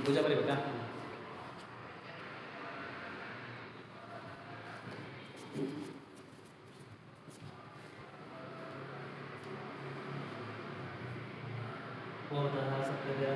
पूजा बरीಬೇಕಾ ओम सत्यदेव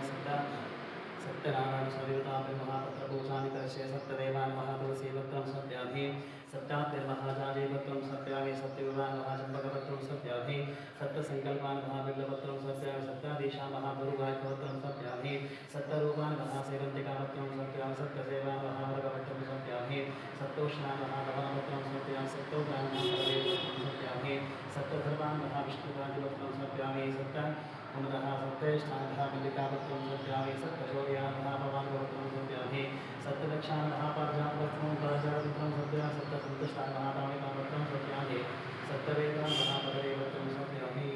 सत्यनारायण स्वामी महापत्र पूजानि करशे सत्यदेवान् महातुलसी वक्त्रं सत्याभि सत्यात्महाजाजे वक्त्रं सत्याभि सत्यविवान् महाचंपकवक्त्रं सत्याभि सत्यसंकल्पान् महाबिल्लवक्त्रं सत्याभि सत्याधीशा महागुरुगायकवक्त्रं सत्याभि सत्यरूपान् महासेवन्तिकावक्त्रं सत्याभि सत्यसेवान् महामृगवक्त्रं सत्याभि सत्तोष्णान् महाभवनवक्त्रं सत्याभि सत्तोग्रान् महादेववक्त्रं सत्याभि सत्यधर्मान् महाविष्णुराजवक्त्रं सत्याभि सत्य पुनः सत्येष्ठान्धा मल्लिकावक्त्रं सत्याभि सत्यशौर्यान् महाभवान्वक्त्रं सत्याभि सत्यदक्षान् महापार्जावक्त्रं पार्जावक्त्रं सत्याभि सत्यसन्तुष्टान् महापाणिकावक्त्रं सत्याभि सत्यवेदान् महापदवेवक्त्रं सत्याभि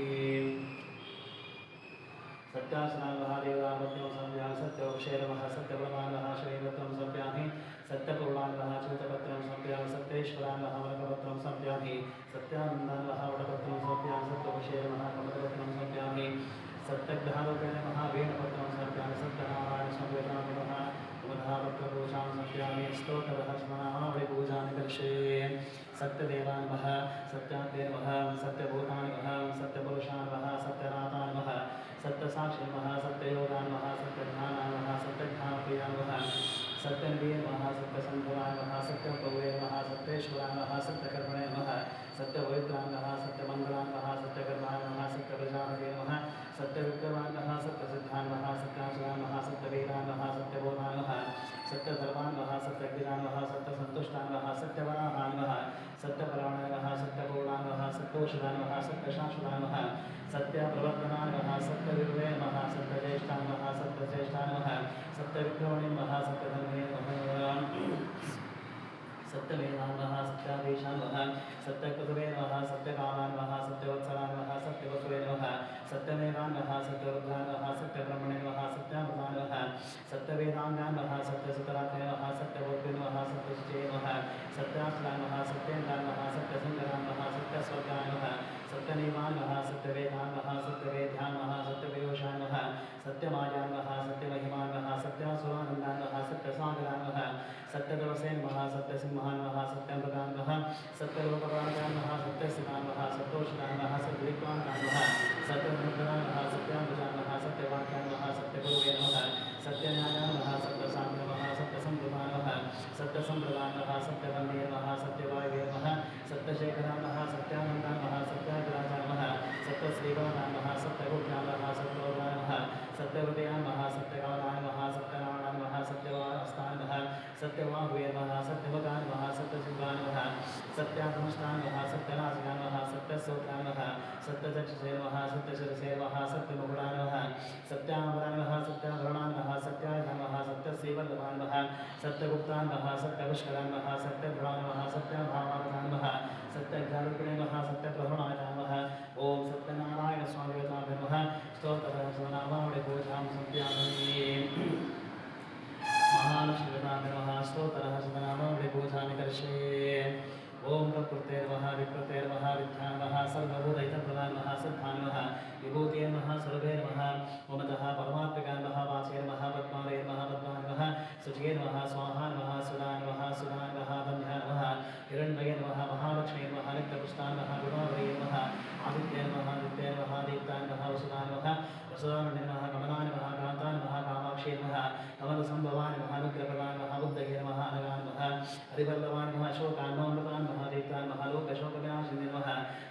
सत्यासनान् महादेववक्त्रं सत्याभि सत्यवक्षेरमः सत्यब्रह्मान् महाश्रीवक्त्रं सत्याभि सत्यपूर्णान् महाच्युतवक्त्रं सत्याभि सत्येश्वरान् महावर्गवक्त्रं सत्याभि सत्यानन्दान् महावटवक्त्रं सत्याभि सत्यवक्षेरमः कमलवक्त्रं सत्याभि सत्यग्रहारूपेण महावीणवक्त्रं सत्याभि सत्यनारायण स्वामिनामिनः उमधावक्त्रपूजां सत्याभि स्तोत्रः स्मरावळिपूजानि कर्षे सत्यदेवान् मः सत्यात्मे नमः सत्यभूतानि नमः सत्यपुरुषान् नमः सत्यनाथान् नमः सत्यसाक्षी नमः सत्ययोगान् नमः सत्यज्ञानान् नमः सत्यज्ञानप्रियान् नमः सत्यनिधये नमः सत्यसंभवान् नमः सत्यप्रभुवे नमः सत्येश्वरान् नमः सत्यकर्मणे नमः सत्यपवित्रान् नमः सत्यमङ्गलान् नमः सत्यकर्मान् नमः सत्यप्रजापते नमः सत्यविक्रमान् नमः सत्यसिद्धान् नमः सत्यासुरान् नमः सत्यवीरान् नमः सत्यबोधान् नमः सत्यधर्मान् नमः सत्यज्ञान् नमः सत्यसन्तुष्टान् नमः सत्यवराहान् नमः सत्यपराणान् नमः सत्यपूर्णान् नमः सत्तोषदान् नमः सत्यशाश्वतान् नमः सत्यप्रवर्तनान् नमः सत्यविरुवे नमः सत्यज्येष्ठान् नमः सत्यश्रेष्ठान् नमः सत्यविक्रमणे नमः सत्यधर्मे नमः सत्यवेदान् नमः सत्याधीशान् नमः सत्यकृतवे नमः सत्यकामान् नमः सत्यवत्सलान् नमः सत्यवसुवे नमः सत्यमेवान् नमः सत्यरुद्रान् नमः सत्यब्रह्मणे नमः सत्यामृतान् नमः सत्यवेदाङ्गान् नमः सत्यसुतरात्मे नमः सत्यबुद्धे नमः सत्यशुचे नमः सत्याश्रान् नमः सत्येन्द्रान् नमः सत्यसुन्दरान् नमः सत्यस्वर्गान् नमः सत्यनियमान् नमः सत्यवेदान् नमः सत्यवेद्यान् नमः सत्यवियोषान् नमः सत्यमायान् नमः सत्यमहिमान् नमः सत्यासुरानन्दान् नमः सत्यसागरान् नमः सत्यदवसे नमः सत्यसिंहाय नमः सत्यमृगाय नमः सत्यलोकपालाय नमः सत्यस्थिताय नमः सत्तोषिताय नमः सद्विद्वानाय नमः सत्यमुद्राय नमः सत्याम्बुजाय नमः सत्यवाक्याय नमः सत्यगुरुवे नमः सत्यन्यायाय नमः सत्यसाम्य नमः सत्यसंप्रदाय नमः सत्यसंप्रदाय नमः सत्यवन्दे नमः सत्यवायुवे नमः सत्यशेखराय नमः सत्यानन्दाय नमः सत्याग्राजाय नमः सत्यश्रीवानाय नमः सत्यगुप्ताय नमः सत्योगाय नमः सत्यवृदयाय नमः सत्यकालाय नमः सत्यनारायणाय नमः सत्यवास्ताय नमः सत्यवाहुवे नमः सत्यवगाय नमः सत्यशुभाय नमः सत्यात्मष्टाय नमः सत्यनाशिकाय नमः सत्यस्रोत्राय नमः सत्यचक्षुषे नमः सत्यशिरसे नमः सत्यमुकुटाय नमः सत्यामराय नमः सत्याभरणाय नमः सत्याय नमः सत्यश्रीवल्लभाय नमः सत्यगुप्ताय नमः सत्यपुष्कराय नमः सत्यभ्राय नमः सत्यभावाय नमः सत्यज्ञानरूपिणे नमः सत्यप्रभुणाय नमः ओम सत्यनारायण स्वामी नमः स्तोत्रः स्वनामावळि पूजां संध्यामि महालक्ष्मीनाय नमः स्तोत्रः स्वनामावळि पूजानि करिष्ये ओम प्रकृते नमः विकृते नमः विद्याय नमः सर्वभूतैतप्रदाय नमः सिद्धाय नमः विभूते नमः सर्वे नमः ममतः परमात्मकाय नमः वाचे नमः पद्मालये नमः पद्माय नमः शुचिये नमः स्वाहा नमः सुदाय नमः सुदाय नमः धन्याय नमः हिरण्मये नमः महालक्ष्मी नमः नित्यपुष्टाय नमः गुणावरे नमः आदित्ये नमः नित्ये नमः दीप्ताय नमः वसुदाय नमः वसुदाय नमः कमलाय नमः कान्ताय नमः कामाक्षी नमः कमलसंभवाय नमः अनुग्रहप्रदाय नमः बुद्धये नमः अनगाय नमः हरिवल्लभाय नमः शोकाय नमः अमृताय नमः दीप्ताय नमः लोकशोकविनाशिने नमः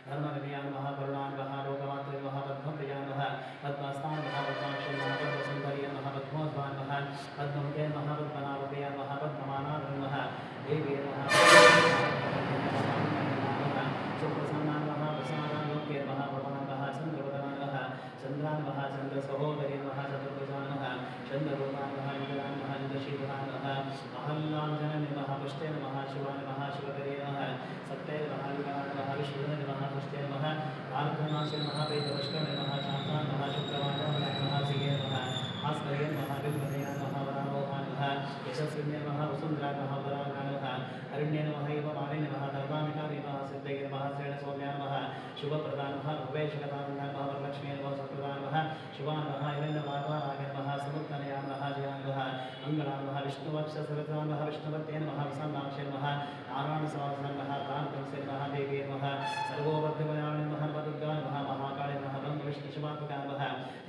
धर्मनिलयाय नमः करुणाय नमः लोकमात्रे नमः पद्मप्रियाय नमः पद्मास्ताय नमः पद्माक्षी नमः पद्मसुन्दर्ये नमः पद्मोद्भाय नमः पद्ममुखे नमः पद्मनाभप्रियाय नमः पद्ममानाय नमः देवी नमः सुप्रसन्नाय नमः प्रसन्नाय लोके नमः भवान् नमः चन्द्रवदनाय नमः चन्द्राय नमः चन्द्रसहोदरी नमः चतुर्भुजाय नमः चन्द्ररूपाय नमः इन्द्राय नमः इन्द्रशीलाय नमः महल्लाञ्जनाय नमः पुष्टे नमः शिवाय नमः शिवकरे नमः सत्ये नमः विकराय नमः विष्णुवे नमः पुष्टे नमः आर्धनाशे नमः वेदवष्करे नमः शान्ताय नमः शुक्रवाय नमः सिगे नमः भास्करे नमः विद्महे नमः वरारोहाय नमः यशस्विने नमः वसुन्धराय नमः वराय नमः अरण्ये नमः एवमाने नमः धर्मामिकारे नमः सिद्धये नमः श्रेणसौम्याय नमः शुभप्रदाय नमः भुवेशकतानन्दाय नमः वरलक्ष्मी नमः सुप्रदाय नमः शुभाय नमः हिरण्यवाहनाय नमः समुत्तनयाय नमः जयाय नमः मंगलाय नमः विष्णुवक्षसहस्राय नमः विष्णुवत्ये नमः विसन्नाक्षे नमः नारायणसहस्राय नमः कान्तंसे नमः देवी नमः सर्वोपद्यमयाय नमः वदुर्गाय नमः महाकाले नमः ब्रह्मविष्णुशिवात्मकाय नमः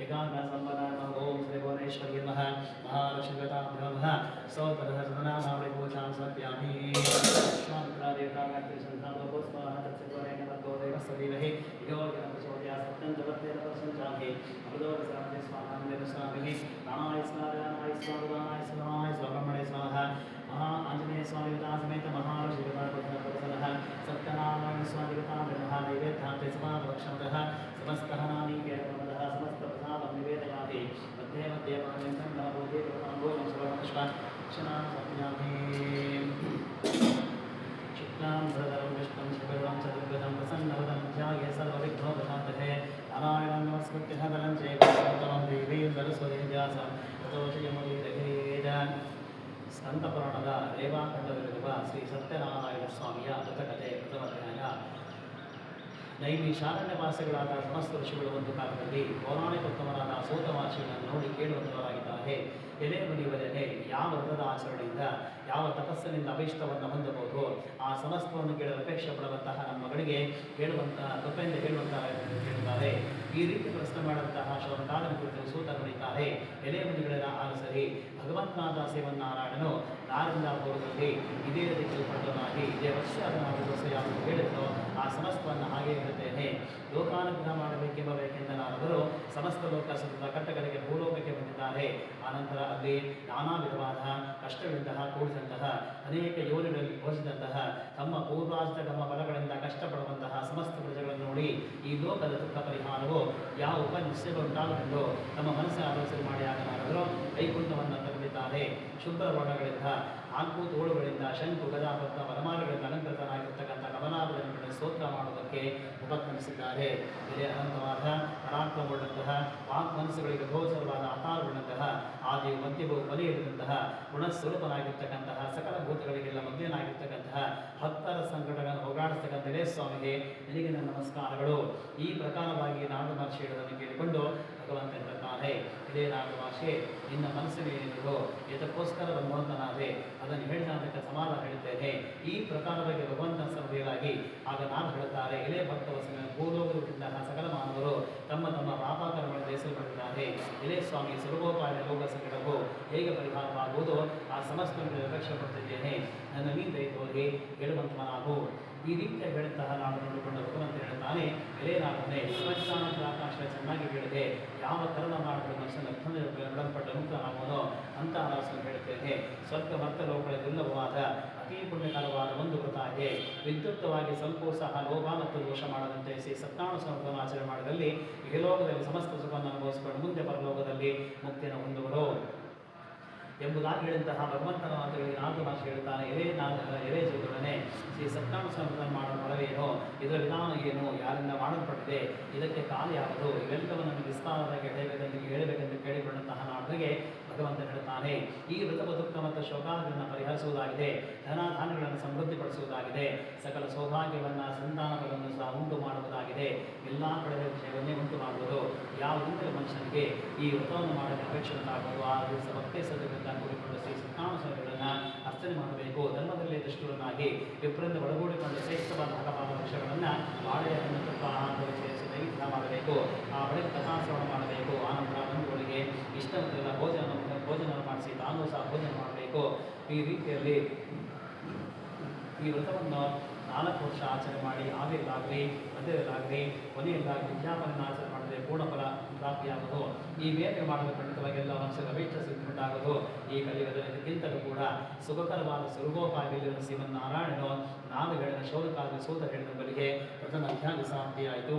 एकाग्रसम्पदाय नमः ओम श्री भुवनेश्वर्ये नमः महालक्ष्मीगताभ्यो नमः स्तोत्रः सदनामावळि पूजां समर्पयामि स्वामित्रादेवता गायत्री संध्यां स्वाहा तत्सर्वरेण भर्गो देवस्य धीमहि यो न प्रचोदयात् सत्यं जगत्तेन प्रसञ्जामि अमृतोपसारणे स्वाहा स्वामिः रामाय स्वाहाय स्वाहाय स्वाहाय स्वाब्रह्मणे स्वाहा आंजनेय स्वामी समेत महालक्ष्मीगताः सत्यनारायण स्वामिगता नैवेद्यान्ते समाभक्षन्तः समस्तः नानीकेतमतः समस्तप्रसादं निवेदयामि मध्ये मध्ये पाण्यन्तं नभूते प्रथमोऽहं सर्वपुष्पान् क्षणां समर्पयामि शुक्लां भरधरं विष्णुं शशिवर्णं चतुर्भुजं प्रसन्नवदनं ध्याये सर्वविघ्नोपशान्तये नारायणं नमस्कृत्य दलं चैकं देवीं सरस्वतीं व्यासं ततो ಶ್ರೀಯಮುನಿರೇದ ಸ್ಕಂದಪುರಾಣದ ರೇವಾಖಂಡದಲ್ಲಿರುವ ಶ್ರೀ ಸತ್ಯನಾರಾಯಣ ಸ್ವಾಮಿಯ ಕಥಕತೆ ಪ್ರಥಮಾಧ್ಯಾಯ. ನೈಮಿಷಾರಣ್ಯವಾಸಿಗಳಾದ ಸಮಸ್ತ ಋಷಿಗಳು ಒಂದು ಕಾಲದಲ್ಲಿ ಪೌರಾಣಿಕೋತ್ತಮರಾದ ಸೂತವಾಚಿಗಳನ್ನು ನೋಡಿ ಕೇಳುವಂತವರಾಗಿದ್ದಾರೆ. ಎಲೆ ಮುನಿವರೇ, ಯಾವ ವ್ರತದ ಆಚರಣೆಯಿಂದ ಯಾವ ತಪಸ್ಸಿನಿಂದ ಅಭೀಷ್ಟವನ್ನು ಹೊಂದಬಹುದು, ಆ ಸಮಸ್ತವನ್ನು ಕೇಳಲು ಅಪೇಕ್ಷೆ ಪಡುವಂತಹ ನಮ್ಮ ಮಗಳಿಗೆ ಹೇಳುವಂತಹ ಕೃಪೆಯಿಂದ ಹೇಳುತ್ತಾರೆ. ಈ ರೀತಿ ಪ್ರಶ್ನೆ ಮಾಡುವಂತಹ ಶ್ರವಣಕಾಲನ ಕುರಿತು ಸೂತ ನುಡಿತಾರೆ. ಎಲೆ ಮುನಿಗಳೆಲ್ಲ ಆಲಿಸರಿ, ಭಗವಂತನಾದ ಶ್ರೀಮನ್ನಾರಾಯಣನು ನಾರಿಂದ ಪೂರ್ವದಲ್ಲಿ ಇದೇ ರೀತಿ ಪಡೆದನಾಗಿ ಇದೇ ವರ್ಷ ಅದನ್ನು ಯಾವುದು ಹೇಳಿದ್ರು ಆ ಸಮಸ್ತವನ್ನು ಹಾಗೆ ಹೇಳುತ್ತೇನೆ. ಲೋಕಾನುಗ್ರಹ ಮಾಡಬೇಕೆಂಬ ನಾರದರು ಸಮಸ್ತ ಲೋಕ ಸುತ್ತ ಕಟ್ಟಗಳಿಗೆ ಭೂಲೋಕಕ್ಕೆ ಬಂದಿದ್ದಾರೆ. ಆನಂತರ ಅಲ್ಲಿ ನಾನಾ ವಿಧವಾದ ಕಷ್ಟಗಳಿಂದ ಕೂಡಿದಂತಹ ಅನೇಕ ಯೋನಿಗಳಲ್ಲಿ ಘೋಷಿಸಿದಂತಹ ತಮ್ಮ ಪೂರ್ವಾರ್ಜಿತ ತಮ್ಮ ಫಲಗಳಿಂದ ಕಷ್ಟಪಡುವಂತಹ ಸಮಸ್ತ ಪ್ರಜೆಗಳನ್ನು ನೋಡಿ ಈ ಲೋಕದ ದುಃಖ ಪರಿಹಾರವು ಯಾವ ಉಪನಿಶ್ಚಯಗಳುಂಟಾಗಲೆಂದು ತಮ್ಮ ಮನಸ್ಸಿನ ಆಲೋಚನೆ ಮಾಡಿ ಆಗ ನಾರದರು ವೈಕುಂಠವನ್ನು ತಲುಪಿದ್ದಾರೆ. ಶುಭ್ರ ವರ್ಣಗಳಿಂದ ನಾಲ್ಕು ತೋಳುಗಳಿಂದ ಶಂಕು ಗದಾ ಪದ್ಮ ವನಮಾಲೆಗಳಿಂದ ಅಲಂಕೃತರಾಗಿರ್ತಕ್ಕಂಥ ಕಮಲಾಭರಣಗಳನ್ನು ಸ್ತೋತ್ರ ಮಾಡುವುದಕ್ಕೆ ಉಪಕ್ರಮಿಸಿದ್ದಾರೆ. ಇದೇ ಅನಂತವಾದ ಪರಾಕ್ರಮವುಳ್ಳಂತಹ ವಾಗ್ಮನಸ್ಸುಗಳಿಗೆ ಗೋಚರವಾದ ಆಕಾರವುಳ್ಳಂತಹ ಆದಿಯು ಮಧ್ಯವು ಕೊನೆಯಿರುವಂತಹ ಗುಣಸ್ವರೂಪನಾಗಿರ್ತಕ್ಕಂತಹ ಸಕಲ ಭೂತಗಳಿಗೆಲ್ಲ ಮಧ್ಯನಾಗಿರ್ತಕ್ಕಂತಹ ಭಕ್ತರ ಸಂಕಟಗಳನ್ನು ಹೋಗಾಡಿಸ್ತಕ್ಕಂಥ ಇದೇ ಸ್ವಾಮಿಗೆ ನಿನಗೆ ನನ್ನ ನಮಸ್ಕಾರಗಳು. ಈ ಪ್ರಕಾರವಾಗಿ ನಾರದ ಮಹರ್ಷಿ ಹೇಳುವುದನ್ನು ಕೇಳಿಕೊಂಡು ಭಗವಂತ ಹೇಳುತ್ತಾನೆ, ಹೇಳ್ತಾನೆ, ಇದೇ ನಾಗವಾಸೆ ನಿನ್ನ ಮನಸ್ಸಿನೇನಿರುತ್ತೋ ಇದಕ್ಕೋಸ್ಕರ ಭಗವಂತನಾದೆ ಅದನ್ನು ಹೇಳಿದ ಸಮಾಧಾನ ಹೇಳ್ತೇನೆ. ಈ ಪ್ರಕಾರವಾಗಿ ಭಗವಂತನ ಸಭೆಯಾಗಿ ಆಗ ನಾನು ಹೇಳುತ್ತಾರೆ, ಇದೇ ಭಕ್ತವಸನ ಭೂಲೋಕದಿಂತಹ ಸಕಲ ಮಾನವರು ತಮ್ಮ ತಮ್ಮ ಪಾಪಾಕರಗಳನ್ನು ದೇಶಪಡಿದ್ದಾರೆ. ಇದೇ ಸ್ವಾಮಿ ಸುಲಭೋಪಾಯ ಲೋಕ ಸಂಕಟವು ಹೇಗೆ ಪರಿಹಾರವಾಗುವುದು ಆ ಸಮಸ್ತ ರಕ್ಷೆ ಪಡ್ತಿದ್ದೇನೆ, ನನ್ನ ಮೀನ್ ದಯತೋಗಿ ಹೇಳುವಂತವನಾಗು. ಈ ರೀತಿಯ ಹೇಳುತ್ತಹ ನಾನು ನೋಡಿಕೊಂಡು ಭಗವಂತ ಹೇಳುತ್ತಾನೆ, ಎಲೆ ನಾಗನೇ ಪ್ರಪಂಚಾನಂದ ಆಕಾಶ ಚೆನ್ನಾಗಿ ಹೇಳಿದೆ, ಯಾವ ಕರ್ಮ ಮಾಡಿದ ಮನುಷ್ಯನ ಬಿಡಲ್ಪಟ್ಟ ಮುಕ್ತನಾಗುವನೋ ಅಂತ ನಾನು ಹೇಳುತ್ತೇನೆ. ಸ್ವಲ್ಪ ಭಕ್ತ ಲೋಕಗಳಿಗೆಲ್ಲವಾದ ಅತೀ ಪುಣ್ಯಕರವಾದ ಒಂದು ವ್ರತ ಇದೆ. ವಿದ್ಯುಕ್ತವಾಗಿ ಸ್ವಲ್ಪವೂ ಸಹ ಲೋಭ ಮತ್ತು ದೋಷ ಮಾಡದಂತೆ ಸತ್ಯನಾರಾಯಣ ಸಂವತ್ಸರವನ್ನು ಆಚರಣೆ ಮಾಡಿದಲ್ಲಿ ಇಹಲೋಕದಲ್ಲಿ ಸಮಸ್ತ ಸುಖವನ್ನು ಅನುಭವಿಸಿಕೊಂಡು ಮುಂದೆ ಪರಲೋಕದಲ್ಲಿ ಮುಕ್ತಿಯನ್ನು ಹೊಂದುವರು ಎಂಬುದಾಗಿ ಹೇಳಿದಂತಹ ಭಗವಂತನ ಮಾತುಗಳಿಗೆ ನಾಲ್ಕು ಭಾಷೆ ಹೇಳ್ತಾನೆ. ಎಲೆ ಜೀವನೊಡನೆ ಶ್ರೀ ಸತ್ಯನಾರಾಯಣ ಸಂವತ್ಸರವನ್ನು ಮಾಡುವ ಫಲವೇನು, ಇದರ ವಿಧಾನ ಏನು, ಯಾರಿಂದ ಮಾಡಲ್ಪಟ್ಟಿದೆ, ಇದಕ್ಕೆ ಕಾಲ ಯಾವುದು, ಇವೆಲ್ಲವನ್ನು ವಿಸ್ತಾರವಾಗಿ ಹೇಳಬೇಕೆಂದು ಕೇಳಿಕೊಂಡಂತಹ ನಾಡಿಗೆ ಭಗವಂತ ಹೇಳ್ತಾನೆ. ಈ ವ್ರತ ದುಃಖ ಮತ್ತು ಶೋಕಾದಿಗಳನ್ನು ಪರಿಹರಿಸುವುದಾಗಿದೆ, ಧನಾಧಾನ್ಯಗಳನ್ನು ಸಮೃದ್ಧಿಪಡಿಸುವುದಾಗಿದೆ, ಸಕಲ ಸೌಭಾಗ್ಯವನ್ನು ಸಂತಾನಗಳನ್ನು ಸಹ ಉಂಟು ಮಾಡುವುದಾಗಿದೆ, ಎಲ್ಲ ಕಡೆಯ ವಿಷಯವನ್ನೇ ಉಂಟು ಮಾಡುವುದು. ಯಾವುದಿಂದಲೇ ಮನುಷ್ಯನಿಗೆ ಈ ವ್ರತವನ್ನು ಮಾಡಲು ಅಪೇಕ್ಷೆ ಉಂಟಾಗುವುದು ಆ ದಿವಸ ಭಕ್ತಿ ಸದ್ಯಗಳನ್ನು ಕೂಡಿಕೊಂಡು ಶ್ರೀ ಸತ್ಯನಾರಾಯಣಗಳನ್ನು ಅರ್ಚನೆ ಮಾಡಬೇಕು. ಧರ್ಮದಲ್ಲಿ ದುಷ್ಟರನ್ನಾಗಿ ವಿಪರಿಂದ ಒಳಗೂಡಿಕೊಂಡು ಶ್ರೇಷ್ಠವಾದ ಹಲವಾದ ವೃಕ್ಷಗಳನ್ನು ಬಾಳೆಯನ್ನು ತುಪ್ಪ ಆಹಾರದಲ್ಲಿ ಸೇರಿಸಿ ನೈವೇದ್ಯ ಮಾಡಬೇಕು. ಆ ಬಳಿಕ ಕಥಾಶ್ರವಣ ಮಾಡಬೇಕು. ಆನಂತರ ಬಂಧುಗಳಿಗೆ ಇಷ್ಟವಿಲ್ಲ ಭೋಜನ ಮಾಡಿಸಿ ತಾನೂ ಸಹ ಭೋಜನ ಮಾಡಬೇಕು. ಈ ರೀತಿಯಲ್ಲಿ ಈ ವ್ರತವನ್ನು 4 ವರ್ಷ ಆಚರಣೆ ಮಾಡಿ ಆದಿಯಲ್ಲಾಗಲಿ ಮಧ್ಯದಲ್ಲಾಗಲಿ ಕೊನೆಯಲ್ಲಾಗಲಿ ವಿಜ್ಞಾಪನೆಯನ್ನು ಆಚರಣೆ ಮಾಡಿದರೆ ಪೂರ್ಣಫಲ ಪ್ರಾಪ್ತಿಯಾಗುವುದು. ಈ ಮೇಲೆ ಮಾಡಲು ಖಂಡಿತವಾಗಿ ಎಲ್ಲ ವರ್ಷದ ಅಭೀಷ್ಟ ಸಿದ್ಧುಂಟಾಗುವುದು. ಈ ಕಲಿಯುಗದಲ್ಲಿ ಇದಕ್ಕಿಂತಲೂ ಕೂಡ ಸುಖಕರವಾದ ಸುಲಭೋಪಾಯದಲ್ಲಿರುವ ಶ್ರೀಮನ್ನಾರಾಯಣನು ನಾನು ಹೇಳಿದ ಶೌನಕಾದ ಸೂತ ಹೇಳಿದ ಬಳಿಗೆ ಪ್ರಥಮ ಅಧ್ಯಾಯ ಸಮಾಪ್ತಿಯಾಯಿತು.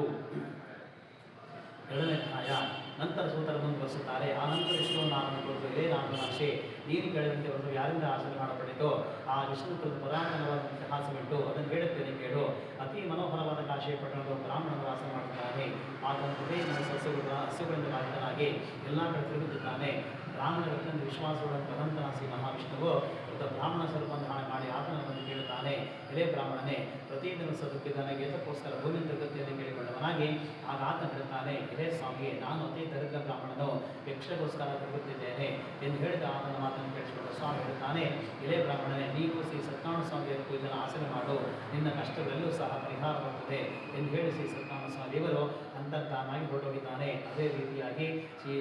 2ನೇ ಅಧ್ಯಾಯ ನಂತರ ಸೂತರ ಮುಂದುವರಿಸುತ್ತಾರೆ. ಆ ನಂತರ ವಿಷ್ಣುವನ್ನು ಕುರಿತು ಇದೇ ನಾಮನಾಶೆ ನೀನು ಕೇಳಿದಂತೆ ಒಂದು ಯಾರಿಂದ ಆಚರಣೆ ಮಾಡಲ್ಪಟ್ಟಿತು ಆ ವಿಷ್ಣು ಕುರಿತು ಪುರಾತನವಾದ ಇತಿಹಾಸವಿಟ್ಟು ಅದನ್ನು ಹೇಳುತ್ತೇನೆ ಕೇಳು. ಅತಿ ಮನೋಹರವಾದ ಕಾಶಿ ಪಟ್ಟಣದ ಬ್ರಾಹ್ಮಣನ ವಾಸ ಮಾಡುತ್ತಾನೆ. ಆತನ ಹೃದಯ ಹಸುಗಳಿಂದ ಬಾಧಿತನಾಗಿ ಎಲ್ಲ ಕಡೆ ತಿರುಗುತ್ತಿದ್ದಾನೆ. ಬ್ರಾಹ್ಮಣರನ್ನು ವಿಶ್ವಾಸವುடன் ಭಗವಂತನ ಶ್ರೀ ಮಹಾವಿಷ್ಣುವು ಬ್ರಾಹ್ಮಣ ಸ್ವರೂಪವನ್ನು ಹಾಳು ಮಾಡಿ ಆತನ ಬಂದು ಕೇಳುತ್ತಾನೆ, ಇದೇ ಬ್ರಾಹ್ಮಣನೇ ಪ್ರತಿದಿನ ಸದುಕ್ಕಿದ್ದಾನೆ ಏತಕ್ಕೋಸ್ಕರ ಭೂಮಿ ಗತಿಯನ್ನು ಕೇಳಿಕೊಂಡವನಾಗಿ ಆಗ ಆತನ ಹೇಳುತ್ತಾನೆ, ಇದೇ ಸ್ವಾಮಿಯೇ ನಾನು ಅತಿ ದರಿದ್ರ ಬ್ರಾಹ್ಮಣನು ಭಿಕ್ಷೆಗೋಸ್ಕರ ತಿರುಗುತ್ತಿದ್ದೇನೆ ಎಂದು ಹೇಳಿದ ಆತನ ಮಾತನ್ನು ಕೇಳಿಸಿಕೊಂಡು ಸ್ವಾಮಿ ಹೇಳುತ್ತಾನೆ, ಇದೇ ಬ್ರಾಹ್ಮಣನೇ ನೀನು ಶ್ರೀ ಸತ್ಯನಾರಾಯಣ ಸ್ವಾಮಿಯ ಪೂಜೆಯನ್ನು ಆಚರಣೆ ಮಾಡು, ನಿನ್ನ ಕಷ್ಟಗಳೆಲ್ಲೂ ಸಹ ಪರಿಹಾರವಾಗುತ್ತದೆ ಎಂದು ಹೇಳಿ ಶ್ರೀ ಸತ್ಯನಾರಾಯಣ ಸ್ವಾಮಿ ದೇವರು ಅಂತರ್ಧಾನಾಗಿ ಹೊರಟೋಗಿದ್ದಾನೆ. ಅದೇ ರೀತಿಯಾಗಿ ಶ್ರೀ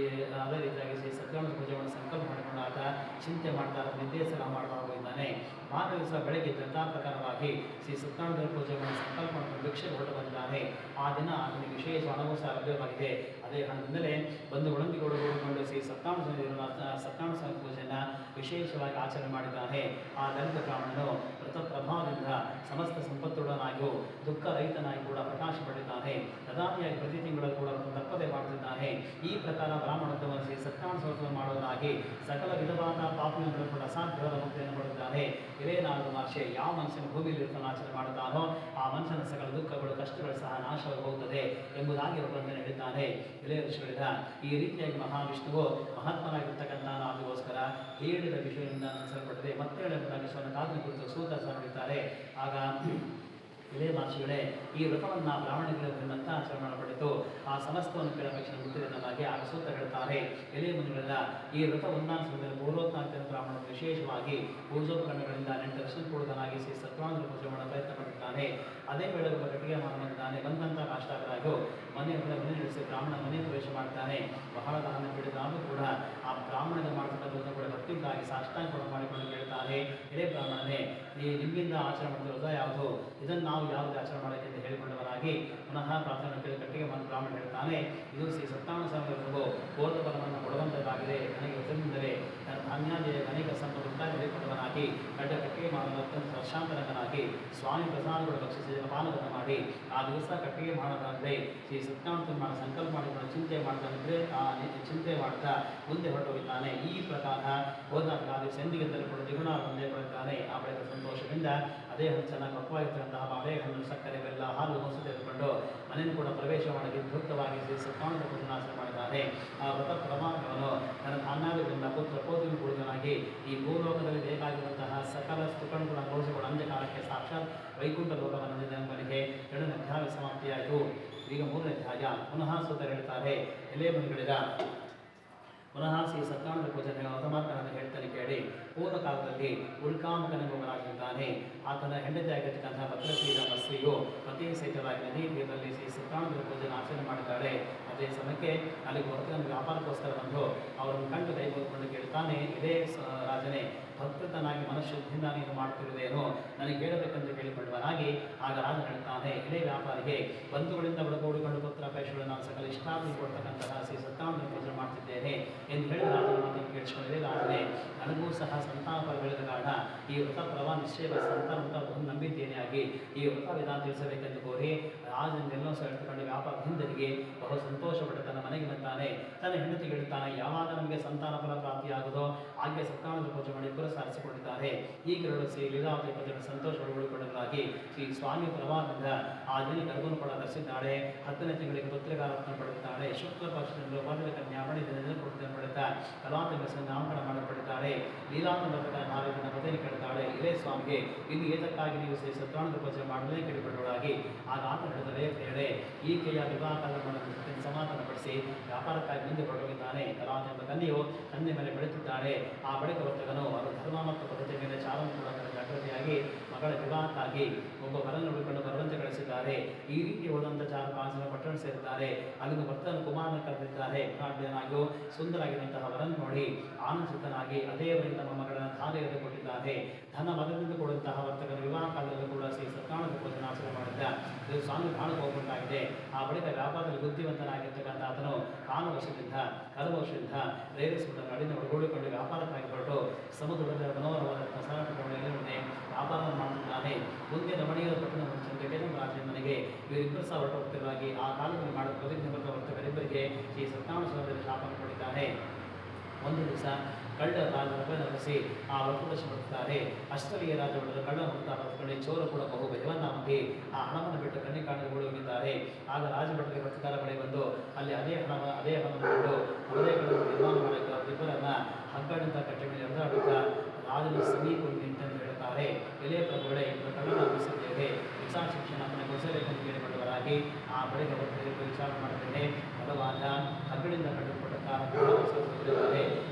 ಸತ್ಯನಾರಾಯಣ ಪೂಜೆಯನ್ನು ಸಂಕಲ್ಪ ಮಾಡಿಕೊಂಡು ಆತ ಚಿಂತೆ ಮಾಡ್ತಾ ನಿರ್ದೇಶನ ಮಾಡ್ತಾ ಹೋಗಿದ್ದಾನೆ. ಮಾರನೇ ದಿವಸ ಬೆಳಗ್ಗೆ ಜನತಾ ಪ್ರಕಾರವಾಗಿ ಶ್ರೀ ಸತ್ಯನಾರಾಯಣ ಪೂಜೆಯನ್ನು ಸಂಕಲ್ಪ ಮಾಡಿಕೊಂಡು ಭಿಕ್ಷೆ ಹೊರಟು ಬಂದಿದ್ದಾನೆ. ಆ ದಿನ ಆತನಿಗೆ ವಿಶೇಷ ಹಣವೂ ಸಹ ಲಭ್ಯವಾಗಿದೆ. ಅದೇ ಹಣದಿಂದಲೇ ಬಂಧುಗಳೊಂದಿಗೆ ಒಳಗೊಂಡು ಶ್ರೀ ಸತ್ಯನಾರಾಯಣ ಸ್ವಾಮಿ ಪೂಜೆಯನ್ನು ವಿಶೇಷವಾಗಿ ಆಚರಣೆ ಮಾಡಿದ್ದಾನೆ. ಆ ದಲಿತ ಬ್ರಾಹ್ಮಣನು ಪ್ರಭಾವದಿಂದ ಸಮಸ್ತ ಸಂಪತ್ತುಡನಾಗಿಯೂ ದುಃಖ ರಹಿತನಾಗಿ ಕೂಡ ಪ್ರಕಾಶ ಪಡೆದಿದ್ದಾನೆ. ಪ್ರಧಾನಿಯಾಗಿ ಪ್ರತಿ ತಿಂಗಳು ಕೂಡ ತಪ್ಪದೆ ಮಾಡುತ್ತಿದ್ದಾನೆ. ಈ ಪ್ರಕಾರ ಬ್ರಾಹ್ಮಣತ್ವವನ್ನು ಶ್ರೀ ಸತ್ಯನಾರಾಯಣ ಸ್ವರೂಪವನ್ನು ಮಾಡುವುದಾಗಿ ಸಕಲ ವಿಧವಾದ ಪಾಪಗಳನ್ನು ಕೂಡ ಅಸಾಧ್ಯವಾದ ಮುಕ್ತಿಯನ್ನು ಪಡೆದಿದ್ದಾನೆ. ಇದೇ ನಾಲ್ಕು ಭಾಷೆ ಯಾವ ಮನುಷ್ಯನ ಭೂಮಿಯಲ್ಲಿ ಆಚರಣೆ ಮಾಡುತ್ತಾನೋ ಆ ಮನುಷ್ಯನ ಸಕಲ ದುಃಖಗಳು ಕಷ್ಟಗಳು ಸಹ ನಾಶವಾಗಿ ಹೋಗುತ್ತದೆ ಎಂಬುದಾಗಿ ಒಬ್ಬಂದನ್ನು ಹೇಳಿದ್ದಾನೆ. ಇದೇ ಋಷಿಗಳಿಂದ ಈ ರೀತಿಯಾಗಿ ಮಹಾವಿಷ್ಣುವು ಮಹಾತ್ಮನಾಗಿರ್ತಕ್ಕಂಥ ನಾದಿಗೋಸ್ಕರ ಹೇಳಿದ ವಿಷಯದಿಂದ ಅನುಸರಿಸಲ್ಪಟ್ಟಿದೆ. ಮತ್ತೆ ಹೇಳಬೇಕಾಗಿ ಸ್ವರ್ಣ ಕಾದನ ಕುರಿತು ಸೂತ ಹೇಳಿದ್ದಾರೆ. ಆಗ ಇದೇ ಮಹರ್ಷಿಗಳೇ ಈ ವ್ರತವನ್ನು ಬ್ರಾಹ್ಮಣಗಳಿಂದ ಆಚರಣೆ ಮಾಡಲ್ಪಟ್ಟಿತು. ಆ ಸಮಸ್ತವನ್ನು ಕೇಳಬೇಕಿನ ಮುಟ್ಟಿದನ್ನಾಗಿ ಆಗ ಸೂತ್ರ ಹೇಳ್ತಾರೆ, ಎಲೆ ಮುನಿಗಳಿಂದ ಈ ವ್ರತ ಒಂದಾಂಶದಲ್ಲಿ ಪೂರ್ವೋತ್ನಾಂತ ಬ್ರಾಹ್ಮಣ ವಿಶೇಷವಾಗಿ ಪೂಜೋಪಕರಣಗಳಿಂದ ನೆಂಟ ದರ್ಶನ ಕೂಡದನಾಗಿ ಶ್ರೀ ಸತ್ಯನಾರಾಯಣ ಪೂಜೆ ಮಾಡಲು ಪ್ರಯತ್ನ ಪಟ್ಟಿದ್ದಾನೆ. ಅದೇ ವೇಳೆ ಒಬ್ಬ ಕಟ್ಟಿಗೆ ಮಾಡಿದ್ದಾನೆ. ಬಂದಂಥ ಕಾಷ್ಟಾಗರಾಗೂ ಮನೆ ನಡೆಸಿ ಬ್ರಾಹ್ಮಣ ಮನೆ ಪ್ರವೇಶ ಮಾಡ್ತಾನೆ. ಬಹಳ ದಾನ ಬಿಡಿದಾಗೂ ಕೂಡ ಆ ಬ್ರಾಹ್ಮಣನ ಮಾಡತಕ್ಕಂಥ ಕೂಡ ಭಕ್ತಿಗಾಗಿ ಸಾಷ್ಟಾಂಗ ಕೂಡ ಮಾಡಿಕೊಂಡು ಕೇಳ್ತಾನೆ, ಇದೇ ಬ್ರಾಹ್ಮಣನೇ ನಿಮ್ಮಿಂದ ಆಚರಣೆ ಮಾಡಿದ ಯಾವುದು, ಇದನ್ನು ನಾವು ಯಾವುದೇ ಆಚರಣೆ ಮಾಡಕ್ಕೆ ಅಂತ ಹೇಳಿಕೊಂಡವರಾಗಿ ಪುನಃ ಪ್ರಾರ್ಥನೆ ಕೇಳಿ ಕಟ್ಟಿಗೆ ಮಾಡಿ ಬ್ರಾಹ್ಮಣ ಹೇಳ್ತಾನೆ, ಇದು ಶ್ರೀ ಸತ್ಯನಾರಾಯಣ ಸ್ವಾಮಿ ಪೂರ್ವ ಫಲವನ್ನು ಕೊಡುವಂಥದ್ದಾಗಿದೆ. ನನಗೆ ವಚನದಿಂದಲೇ ನನ್ನ ಧಾನ್ಯಾದಿಯ ಅನೇಕ ಸಂಪತ್ತು ಉಂಟಾಗಿ ಹೇಳಿಕೊಂಡವನಾಗಿ ಕಟ್ಟಿಗೆ ಮಾಡಲು ಅತ್ಯಂತ ವರ್ಷಾಂತರಕನಾಗಿ ಸ್ವಾಮಿ ಪ್ರಸಾದಗಳು ಭಕ್ಷಿಸಿ ಪಾನವನ್ನು ಮಾಡಿ ಆ ದಿವಸ ಕಟ್ಟಿಗೆ ಮಾಡೋದಾದರೆ ಶ್ರೀ ಸತ್ಯನಾರಾಯಣ ಮಾಡಿ ಸಂಕಲ್ಪ ಮಾಡಿಕೊಂಡು ಚಿಂತೆ ಮಾಡ್ತಾನಿದ್ರೆ ಆ ಚಿಂತೆ ಮಾಡ್ತಾ ಮುಂದೆ ಹೊರಟೋಗಿದ್ದಾನೆ. ಈ ಪ್ರಕಾರ ಹೋದಾಗ ಆ ದಿವಸ ಎಂದಿಗೆ ತಲುಪಲು ದ್ವಿಗುಣ ಮುಂದೆ ಪಡುತ್ತಾನೆ. ಆ ಬಳಿಕ ಸಂತೋಷದಿಂದ ಅದೇ ಚೆನ್ನಾಗಿ ಕಪ್ಪವಾಗಿರ್ತಕ್ಕಂತಹ ಬಾಳೆ ಹಣ್ಣು ಸಕ್ಕರೆ ಬೆಲ್ಲ ಹಾಲು ಮೊಸರು ತೆಗೆದುಕೊಂಡು ಮನೆಯನ್ನು ಕೂಡ ಪ್ರವೇಶ ಮಾಡಿ ಧೃತವಾಗಿ ಶ್ರೀ ಸತ್ಯನಾರಾಯಣ ಪೂಜನಾಚರಣೆ ಮಾಡಿದ್ದಾನೆ. ಆ ವ್ರತ ಪ್ರಮಾಣವನ್ನು ತನ್ನ ಧಾನ್ಯಾದಿಗಳಿಂದ ಪುತ್ರ ಪೋದಿನ ಕೂಡಿದನಾಗಿ ಈ ಭೂಲೋಕದಲ್ಲಿ ಬೇಕಾಗಿರುವಂತಹ ಸಕಲ ಸ್ತುಕಣಗಳ ಘೋಷಗಳು ಅಂತ್ಯಕಾಲಕ್ಕೆ ಸಾಕ್ಷಾತ್ ವೈಕುಂಠ ಲೋಕವನ್ನು ಎಂಬನಿಗೆ 2ನೇ ಅಧ್ಯಾಯ ಸಮಾಪ್ತಿಯಾಯಿತು. ಈಗ 3ನೇ ಅಧ್ಯಾಯ ಪುನಃ ಸೂತ್ರ ಹೇಳ್ತಾರೆ, ಎಲೆ ಮುನಿಗಳಿದ ಪುನಃ ಶ್ರೀ ಸತ್ಯನಾರಾಯಣ ಪೂಜನೆ ಅವತಮಾರ್ಗವನ್ನು ಹೇಳ್ತಾನೆ ಕೇಳಿ. ಪೂರ್ವ ಕಾಲದಲ್ಲಿ ಉಲ್ಕಾಮುಖನೆಂಬ ಮಹಾರಾಜನಿದ್ದಾನೆ. ಆತನ ಹೆಂಡತಿಯಾಗಿರ್ತಕ್ಕಂತಹ ಭದ್ರಶ್ರೀ ಸ್ತ್ರೀಯು ಪತಿ ಸಹಿತವಾಗಿ ನದಿ ತೀರದಲ್ಲಿ ಶ್ರೀ ಸತ್ಯನಾರಾಯಣ ಪೂಜೆಯನ್ನು ಆಚರಣೆ ಮಾಡಿದ್ದಾಳೆ. ಅದೇ ಸಮಯಕ್ಕೆ ಅಲ್ಲಿಗೆ ಹೊರತು ವ್ಯಾಪಾರಕ್ಕೋಸ್ಕರ ಬಂದು ಅವರನ್ನು ಕಂಡು ಕೈ ಬೋದ್ಕೊಂಡು ಕೇಳ್ತಾನೆ, ಇದೇ ರಾಜನೇ, ಭಕ್ತನಾಗಿ ಮನಃಶುದ್ಧಿಯಿಂದ ನೀನು ಮಾಡ್ತಿರುವುದೇನೋ ನನಗೆ ಹೇಳಬೇಕೆಂದು ಕೇಳಿಕೊಳ್ಳುವನಾಗಿ ಆಗ ರಾಜ ಹೇಳ್ತಾನೆ, ಇದೇ ವ್ಯಾಪಾರಿಗೆ ಬಂಧುಗಳಿಂದ ಒಳಗೂಡಿಕೊಂಡು ಪುತ್ರ ಪೇಶಗಳು ನಾನು ಸಕಲ ಇಷ್ಟಾರ್ಥಿ ಕೊಡ್ತಕ್ಕಂತಹ ಶ್ರೀ ಸತ್ಯನಾರಾಯಣ ಪೂಜೆ ಮಾಡ್ತಿದ್ದೇನೆ ಎಂದು ಹೇಳಿದ ರಾಜನ ಮಾತನ್ನು ಕೇಳಿಸಿಕೊಂಡಿದೆ. ರಾಜನೇ, ನನಗೂ ಸಹ ಸಂತಾನ ಫಲ ಬೆಳೆದ ಕಾರಣ ಈ ವ್ರತ ಪ್ರವಾ ನಿಶ್ಚಯ ಸಂತಾನ ನಂಬಿದ್ದೇನೆ ಆಗಿ ಈ ವ್ರತ ವಿಧಾನ ತಿಳಿಸಬೇಕೆಂದು ಕೋರಿ ರಾಜನೆಲ್ಲೋ ಸಹ ಎಳೆದುಕೊಂಡು ವ್ಯಾಪಾರ ಹಿಂದರಿಗೆ ಬಹು ಸಂತೋಷಪಟ್ಟು ತನ್ನ ಮನೆಗೆ ಬಂತಾನೆ. ತನ್ನ ಹೆಂಡತಿಗೆ ಹೇಳ್ತಾನೆ, ಯಾವಾಗ ನಮಗೆ ಸಂತಾನ ಫಲ ಪ್ರಾಪ್ತಿಯಾಗುವುದೋ ಹಾಗೆ ಸತ್ಯನಾರಾಯಣ ಪೂಜೆ ಮಾಡಿ ಸಾರಿಸಿಕೊಂಡಿದ್ದಾರೆ. ಈಗಲೂ ಶ್ರೀ ಲೀಲಾವತಿ ಪೂಜೆಗಳ ಸಂತೋಷ ಒಳಗೊಳ್ಳಲಾಗಿ ಶ್ರೀ ಸ್ವಾಮಿ ಪ್ರಭಾವದಿಂದ ಆ ದಿನ ಗರ್ಭವನ್ನು ಕೂಡ ಧರಿಸಿದ್ದಾಳೆ. 10ನೇ ತಿಂಗಳಿಗೆ ಪುತ್ರಿಕಾರತ್ನ ಪಡೆದಿದ್ದಾಳೆ. ಶುಕ್ಲ ಪಕ್ಷದಿಂದ ಉಪಾಧ್ಯ ಕನ್ಯಾ ಪಡೆದ ಕೊಡುತ್ತೆ ಪಡೆದ ಕಲಾವಂತ ನಾಮಕರಣ ಮಾಡಲ್ಪಟ್ಟಿದ್ದಾಳೆ. ಲೀಲಾವತಿ ನಾರಿನ ಪತಿಯನ್ನು ಕೇಳ್ತಾಳೆ, ಇದೇ ಸ್ವಾಮಿಗೆ ಇನ್ನು ಏತಕ್ಕಾಗಿ ನೀವು ಶ್ರೀ ಸತ್ಯನಾರಾಯಣ ಪೂಜೆ ಮಾಡಲೇ ಕೇಳಿಕೊಳ್ಳುವುದಾಗಿ ಆಗ ಆತ ಹೇಳಿದರೆ ಹೇಳೆ, ಈಕೆಯ ವಿವಾಹ ಸಮಾಧಾನಪಡಿಸಿ ವ್ಯಾಪಾರಕ್ಕಾಗಿ ಮುಂದೆ ಹೊರಟೋಗಿದ್ದಾನೆ. ಕಲಾವಂತ ಎಂಬ ಕನ್ಯೆಯು ತಂದೆ ಮೇಲೆ ಬೆಳೆತಿದ್ದಾಳೆ. ಆ ಬಳಿಕ ವರ್ತಕನು ಅವರ ಧರ್ಮ ಮತ್ತು ಪದ್ಧತಿ ಮೇಲೆ ಚಾರನ್ನು ಕೂಡ ಜಾಗೃತಿಯಾಗಿ ಮಗಳ ವಿವಾಹಕ್ಕಾಗಿ ಒಬ್ಬ ವರನ್ನು ಹುಡುಕೊಂಡು ಬರುವಂತೆ ಕಳಿಸಿದ್ದಾರೆ. ಈ ರೀತಿ ಹೋದಂಥ ಚಾರು ಕಾಂಸನ ಪಟ್ಟಣ ಸೇರಿದ್ದಾರೆ. ಅಲ್ಲಿಂದ ವರ್ತನ ಕುಮಾರನ ಕರೆದಿದ್ದಾರೆ. ಗುಣಾಢ್ಯನಾಗಿಯೂ ಸುಂದರಾಗಿರುವಂತಹ ವರನ್ನು ನೋಡಿ ಆನಂದಿತನಾಗಿ ಅದೇ ಅವರಿಂದ ತಮ್ಮ ಮಗಳನ್ನು ಧಾರೆಯನ್ನು ಕೊಟ್ಟಿದ್ದಾರೆ. ಧನ ಮದದಿಂದ ಕೊಡುವಂತಹ ವರ್ತಕನ ವಿವಾಹ ಕಾಲದಲ್ಲೂ ಕೂಡ ಶ್ರೀ ಸತ್ಯನಾರಾಯಣ ಪೂಜೆಯನ್ನು ಆಚರಣೆ ಮಾಡಿದ್ದ. ಇದು ಸ್ವಾಮಿ ಕಾಣ ಹೋಗುಂಟಾಗಿದೆ. ಆ ಬಳಿಕ ವ್ಯಾಪಾರದಲ್ಲಿ ಬುದ್ಧಿವಂತನಾಗಿರ್ತಕ್ಕಂಥ ಆತನು ಕಾಲವಶದಿಂದ ಕಲವಶದಿಂದ ರೇರಿಸಿಕೊಂಡು ಅಡಿನ ಒಳಗೂಡಿಕೊಂಡು ವ್ಯಾಪಾರಕ್ಕಾಗಿ ಹೊರಟು ಸಮುದ್ರದ ಮನೋಹರವಾದ ಪ್ರಸಾರಪಟ್ಟಣದಲ್ಲಿ ವ್ಯಾಪಾರವನ್ನು ಮಾಡುತ್ತಿದ್ದಾನೆ. ಮುಂದೆ ರಮಣೀಯ ಪಟ್ಟಣ ರಾಜನ ಮನೆಗೆ ಇವರಿಬ್ಬರು ಸಹ ಹೊರಟು ಹೋಗ್ತಿರುವಾಗಿ ಆ ಕಾಲದಲ್ಲಿ ಮಾಡುವ ಪ್ರತಿಜ್ಞೆಬದ್ಧ ವರ್ತಕರಿಬ್ಬರಿಗೆ ಈ ಸತ್ಯನಾರಾಯಣ ಶಾಪವನ್ನು ಕೊಟ್ಟಿದ್ದಾನೆ. ಒಂದು ದಿವಸ ಕಳ್ಳ ರಾಜನ ನಡೆಸಿ ಆ ವರ್ತುದರ್ಶಿ ಬರುತ್ತಾರೆ. ಅಷ್ಟಲಿಯ ರಾಜ ಕಳ್ಳ ಹುಡುಕ್ತಾ ಹೊರತುಕೊಂಡು ಚೋರ ಕೂಡ ಬಹು ಭಯವನ್ನಾಗಿ ಆ ಹಣವನ್ನು ಬಿಟ್ಟು ಕಣ್ಣಿ ಕಾಣಲು ಹೋಗಿದ್ದಾರೆ. ಆಗ ರಾಜಭಟರಿಗೆ ಪ್ರತಿಕಾರ ಬಳಿ ಬಂದು ಅಲ್ಲಿ ಅದೇ ಹಣವನ್ನು ಬಿಟ್ಟು ಅವರೇಗಳನ್ನು ನಿರ್ಮಾಣ ಮಾಡಬೇಕು. ಅವರಿಬ್ಬರನ್ನ ಹಗ್ಗದಿಂದ ಕಟ್ಟಿ ಮೇಲೆ ಎಳೆದಾಡುತ್ತಾ ರಾಜನ ಸಮೀಪ ನಿಂತೆಂದು ಹೇಳುತ್ತಾರೆ. ಎಲೆಯ ಪ್ರಭುಗಳೇ, ಕಳ್ಳನ ಅಭಿಸಿದ್ದೇವೆ, ವಿಷಾ ಶಿಕ್ಷಣ ಗೊಳಿಸಬೇಕೆಂದು ಕೇಳಿಕೊಳ್ಳುವರಾಗಿ ಆ ಬಳಿಕ ವರ್ತಕರಿಗೆ ವಿಚಾರ ಮಾಡುತ್ತೇನೆ. ಬಲವಾದ ಹಗ್ಗದಿಂದ ಕಟ್ಟಲ್ಪಟ್ಟ ಕಾರಣ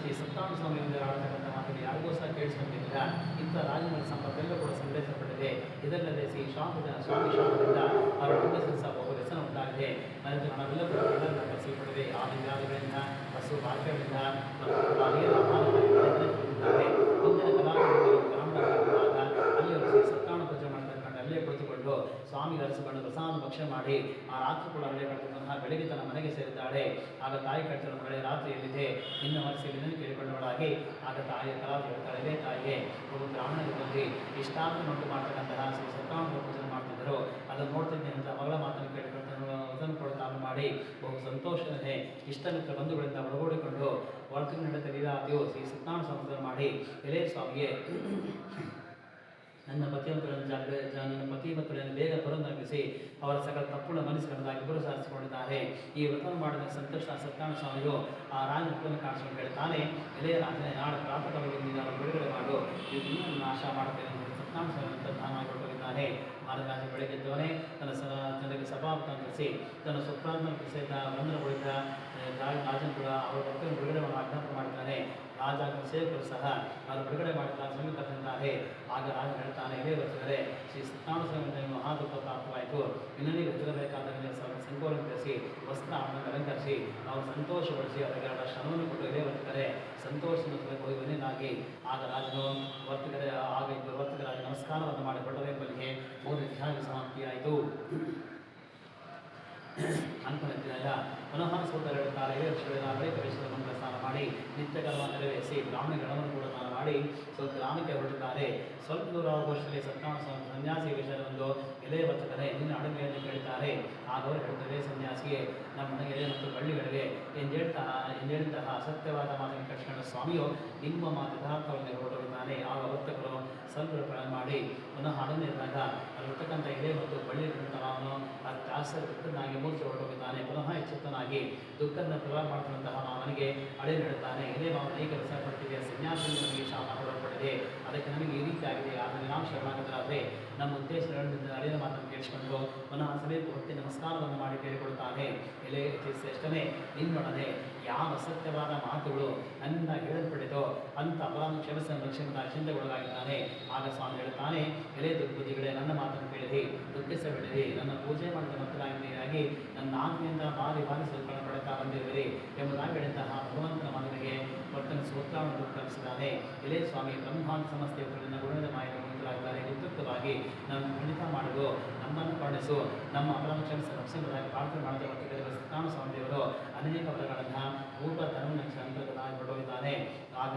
ಶ್ರೀ ಸತ್ಯನಾರಾಯಣ ಸ್ವಾಮಿಯಿಂದ ಆಡತಕ್ಕಂಥ ಮಾತನ್ನು ಯಾರಿಗೂ ಸಹ ಕೇಳಿಸಿಕೊಂಡಿಲ್ಲ. ಇಂಥ ರಾಜನ ಸಂಪತ್ತೆಲ್ಲ ಕೂಡ ಸಂಗ್ರಹಿಸಲ್ಪಟ್ಟಿದೆ. ಇದಲ್ಲದೆ ಶ್ರೀ ಸ್ವಾಮಿ ಶಾಪದಿಂದ ಅವರ ಹೆಂಗಸರು ಸಹ ಬಹು ವ್ಯಸನ ಉಂಟಾಗಿದೆ. ಮನೆಯ ಹಣವೆಲ್ಲ ಕೂಡ ಎಲ್ಲರನ್ನ ಕಲಿಸಲ್ಪಟ್ಟಿದೆ. ಆ ವಿದ್ಯಾರ್ಥಿಗಳಿಂದ ಹಸು ಭಾಗ್ಯಗಳಿಂದ ಮುಂದಿನ ಕಲಾವಿದರು ಗ್ರಾಮೀಣವಾದ ಅಲ್ಲಿ ಅವರು ಶ್ರೀ ಸತ್ಯನಾರಾಯಣ ಪೂಜೆ ಮಾಡ್ತಕ್ಕಂಥ ಅಲ್ಲೇ ಕುಳಿತುಕೊಂಡು ಸ್ವಾಮಿ ಹರಿಸಿಕೊಂಡು ಪ್ರಸಾದ ಭಕ್ಷಣೆ ಮಾಡಿ ಆ ರಾತ್ರಿ ಕೂಡ ಅಲ್ಲೇ ಕಟ್ಟಿಕೊಂಡು ಬೆಳಗ್ಗೆ ತನ್ನ ಮನೆಗೆ ಸೇರಿದ್ದಾಳೆ. ಆಗ ತಾಯಿ ಕಟ್ಟಿದ ಮಳೆ ರಾತ್ರಿ ಎಲ್ಲಿದೆ ನಿನ್ನ ಮನಸ್ಸಿಗೆ ಕೇಳಿಕೊಂಡವಳಾಗಿ ಆಗ ತಾಯಿಯ ಕಲಾವಿದ ಹೇಳ್ತಾಳೆ, ಇದೇ ತಾಯಿಗೆ ಒಬ್ಬ ಬ್ರಾಹ್ಮಣರಿಗೆ ಬಂದು ಇಷ್ಟಾಂತ ನೋಟು ಮಾಡ್ತಕ್ಕಂತಹ ಶ್ರೀ ಸತ್ಯನಾರಾಯಣ ಪೂಜೆ ಮಾಡ್ತಿದ್ದರು. ಅದನ್ನು ನೋಡ್ತಿದ್ದೆ ಅಂತ ಮಗಳ ಮಾತನ್ನು ಕೇಳಿಕೊಂಡು ಅದನ್ನು ಕೂಡ ತಾನು ಮಾಡಿ ಬಹು ಸಂತೋಷನೇ ಇಷ್ಟಮಿತ್ರ ಬಂಧುಗಳಿಂದ ಒಳಗೂಡಿಕೊಂಡು ವರ್ತಕ ನಡೆದ ಲೀಲಾವತಿಯು ಶ್ರೀ ಸತ್ಯನಾರಾಯಣ ಸಂಸ್ಕಾರ ಮಾಡಿ ಎಲೆ ಸ್ವಾಮಿಗೆ ನನ್ನ ಪತಿ ಮಕ್ಕಳನ್ನು ಬೇಗ ಬರೋದಾಗಿಸಿ ಅವರ ಸಕಲ ತಪ್ಪುಗಳ ಮನಸ್ಸುಗಳನ್ನಾಗಿ ಇಬ್ಬರು ಸಾಧಿಸಿಕೊಂಡಿದ್ದಾರೆ. ಈ ವ್ರತವನ್ನು ಮಾಡಿದ ಸಂತೋಷ ಸತ್ಯನಾರಾಯಣ ಸ್ವಾಮಿಯು ಆ ರಾಜನ ಕಾಣಿಸಿಕೊಂಡು ಹೇಳ್ತಾನೆ, ಎಲೆಯ ರಾಜನೇ, ನಾಳೆ ಪ್ರಾತಃಕಾಲದಲ್ಲಿ ಅವರ ಬಿಡುಗಡೆ ಮಾಡು, ಇದನ್ನು ನಾಶ ಮಾಡುತ್ತೇನೆ ಎಂದು ಸತ್ಯನಾರಾಯಣ ಸ್ವಾಮಿ ದಾನವಾಗಿ ಹೊರಟಿದ್ದಾನೆ. ಮಹಾರಾಜ ಬೆಳಗ್ಗೆದ್ದವನೇ ತನ್ನ ಜನರಿಗೆ ಸಭಾವತನ್ನು ನಡೆಸಿ ತನ್ನ ಸುಪ್ರಾಂತನ ಪ್ರಸಿದ್ಧ ಬಂಧನಗೊಳಿಸಿದ ರಾಜನ ಕೂಡ ಅವರ ಭಕ್ತರನ್ನು ಬಿಡುಗಡೆ ಆಜ್ಞಾಪನೆ ಮಾಡಿದ್ದಾನೆ. ರಾಜ ಸೇವಕರು ಸಹ ಅವರು ಬಿಡುಗಡೆ ಮಾಡಿದ ಸಮೀಪತ್ತಿದ್ದಾರೆ. ಆಗ ರಾಜ ಹೇಳ್ತಾನೆ, ಇದೇ ವರ್ತಕರೇ, ಶ್ರೀ ಸತ್ಯನಾರಾಯಣ ಸ್ವಾಮಿ ಮಹಾದುಃಖ ಪ್ರಾಪ್ತವಾಯಿತು. ಇನ್ನೊಂದಿಗೆ ಹೊರಬೇಕಾದ ಸಂಕೋಲನ ತಿಳಿಸಿ ವಸ್ತ್ರ ಅಲಂಕರಿಸಿ ಅವರು ಸಂತೋಷಪಡಿಸಿ ಅವರಿಗೆ ಅವರ ಶ್ರಮವನ್ನು ಕೊಟ್ಟು ಇದೇ ವರ್ತಕರೇ ಸಂತೋಷದಿಂದ ಹೋಗುವುದೇನಾಗಿ ಆಗ ರಾಜನು ವರ್ತಕರೇ ಆಗ ಇಬ್ಬರು ವರ್ತಕರಾಗಿ ನಮಸ್ಕಾರವನ್ನು ಮಾಡಿ ಕೊಟ್ಟರೆಂಬಲ್ಲಿಗೆ 3 ಅಧ್ಯಾಯ ಸಮಾಪ್ತಿಯಾಯಿತು. ಅಂಕನಧ್ಯಾಯ ಪುನಃ ಸೋದರ ಹೇಳುತ್ತಾರೆ, 7 ವರ್ಷಗಳ ಬಳಿಕ ವೇಷದ ಮಂತ್ರ ಸ್ನಾನ ಮಾಡಿ ನಿತ್ಯ ಕರ್ಮ ನೆರವೇರಿಸಿ ಬ್ರಾಹ್ಮಣ ಗಣವನ್ನು ಕೂಡ ಸ್ನಾನ ಮಾಡಿ ಸ್ವಲ್ಪ ಗ್ರಾಮಕ್ಕೆ ಹೊರಡುತ್ತಾರೆ. ಸ್ವಲ್ಪ ದೂರ ವರ್ಷದಲ್ಲಿ ಸತ್ಯನಾರಾಯಣ ಸನ್ಯಾಸಿ ವೇಷವನ್ನು ಎಲೆಯ ವರ್ತಕರೇ ನಿನ್ನ ಅಡುಗೆಯನ್ನು ಕೇಳುತ್ತಾರೆ. ಆಗ ಅವರು ಹೇಳುತ್ತಾರೆ, ಸನ್ಯಾಸಿಗೆ ನಮ್ಮ ಮನೆಗೆ ಎಲೆ ಮತ್ತು ಬಳ್ಳಿಗಳಿವೆ ಎಂದೇಳುತ್ತಹ ಅಸತ್ಯವಾದ ಮಾತನ್ನು ಕಟ್ಟಿಕೊಂಡ ಸ್ವಾಮಿಯು ನಿಮ್ಮ ಮಾತು ಯಥಾರ್ಥವನ್ನು ಹೊರಡುತ್ತಾನೆ. ಆಗ ವರ್ತಕರು ಸ್ವಲ್ಪ ಪ್ರಯಾಣ ಮಾಡಿ ಪುನಃ ಅಡಗಿದಾಗ ಅಲ್ಲಿರ್ತಕ್ಕಂಥ ಎಲೆ ಮತ್ತು ಬಳ್ಳಿ ಅವನು ದಾಸನಾಗಿ ಮೂರ್ತಿ ಹೊರಟೋಗಿದ್ದಾನೆ. ಪುನಃ ಎಚ್ಚೆತ್ತನಾಗಿ ದುಃಖದ ಪ್ರವಾಹ ಮಾಡ್ತಿರುವಂತಹ ಮಾವನಿಗೆ ಅಡೆ ನೀಡುತ್ತಾನೆ. ಎಲೆ ಮಾವನ ಏಕ ಪಡ್ತಿದೆ, ಸನ್ಯಾಸದಿಂದ ನಮಗೆ ಶಾಪ ಹೊರಪಟ್ಟಿದೆ, ಅದಕ್ಕೆ ನಮಗೆ ಈ ರೀತಿ ಆಗಿದೆ. ಆದರೆ ನಾವು ಶರಣಾಗತರಾದರೆ ನಮ್ಮ ಉದ್ದೇಶಗಳಿಂದ ಅಡೆಯ ಮಾತನ್ನು ಕೇಳಿಸಿಕೊಂಡು ಪುನಃ ಸಮೀಪ ಹೊತ್ತಿ ನಮಸ್ಕಾರವನ್ನು ಮಾಡಿ ಕೇಳಿಕೊಡುತ್ತಾನೆ. ಎಲೆ ಶ್ರೇಷ್ಠನೇ, ನಿನ್ನೊಡನೆ ಯಾವ ಅಸತ್ಯವಾದ ಮಾತುಗಳು ನನ್ನ ಹೇಳಲ್ಪಟ್ಟಿತೋ ಅಂತ ಅವರನ್ನು ಕ್ಷಮಿಸಲು ಲಕ್ಷ್ಮೀ ಚಿಂತೆಗೊಳಗಾಗಿದ್ದಾನೆ. ಆಗ ಸ್ವಾಮಿ ಹೇಳುತ್ತಾನೆ, ಎಲೆ ದುರ್ಬುದ್ಧಿಗಳೇ, ನನ್ನ ಮಾತನ್ನು ಕೇಳಿರಿ, ದುಃಖಿಸಬೇಡಿರಿ. ನನ್ನ ಪೂಜೆ ಮಾಡಿದ ಮಕ್ಕಳಾಗಿ ನನ್ನ ಆಜ್ಞೆಯಿಂದ ಬಾರಿ ಸ್ವಲ್ಪ ಪಡುತ್ತಾ ಬಂದಿರುವಿರಿ ಎಂಬುದಾಗಿ ಹೇಳಿದಂತಹ ಭಗವಂತನ ಮಗನಿಗೆ ಒಟ್ಟನ ಸೂತ್ರವನ್ನು ಕಲಿಸಿದ್ದಾನೆ. ಎಲೆ ಸ್ವಾಮಿ, ಬ್ರಹ್ಮಾಂಡ ಸಮಸ್ಯೆ ಗುಣದ ಮಾಹಿತಿ ಮುಂದಾಗಿದ್ದಾರೆ. ವಿದ್ಯುಕ್ತವಾಗಿ ನಾನು ಖಂಡಿತ ಮಾಡಲು ನಮ್ಮನ್ನು ಕರುಣಿಸು, ನಮ್ಮ ಅಪರಾಧ ಕ್ಷಮಿಸಿ ರಕ್ಷಣೆಗಾಗಿ ಪ್ರಾರ್ಥನೆ ಮಾಡಿದ ಮತ್ತು ಸತ್ಯನಾರಾಯಣ ಸ್ವಾಮಿದೇವರು ಅನೇಕ ವರಗಳನ್ನು ಪೂರ್ವ ಧರ್ಮ ಅಂತರ್ಗತನಾಗಿ ಹೊರಟೋಗಿದ್ದಾನೆ. ಆಗ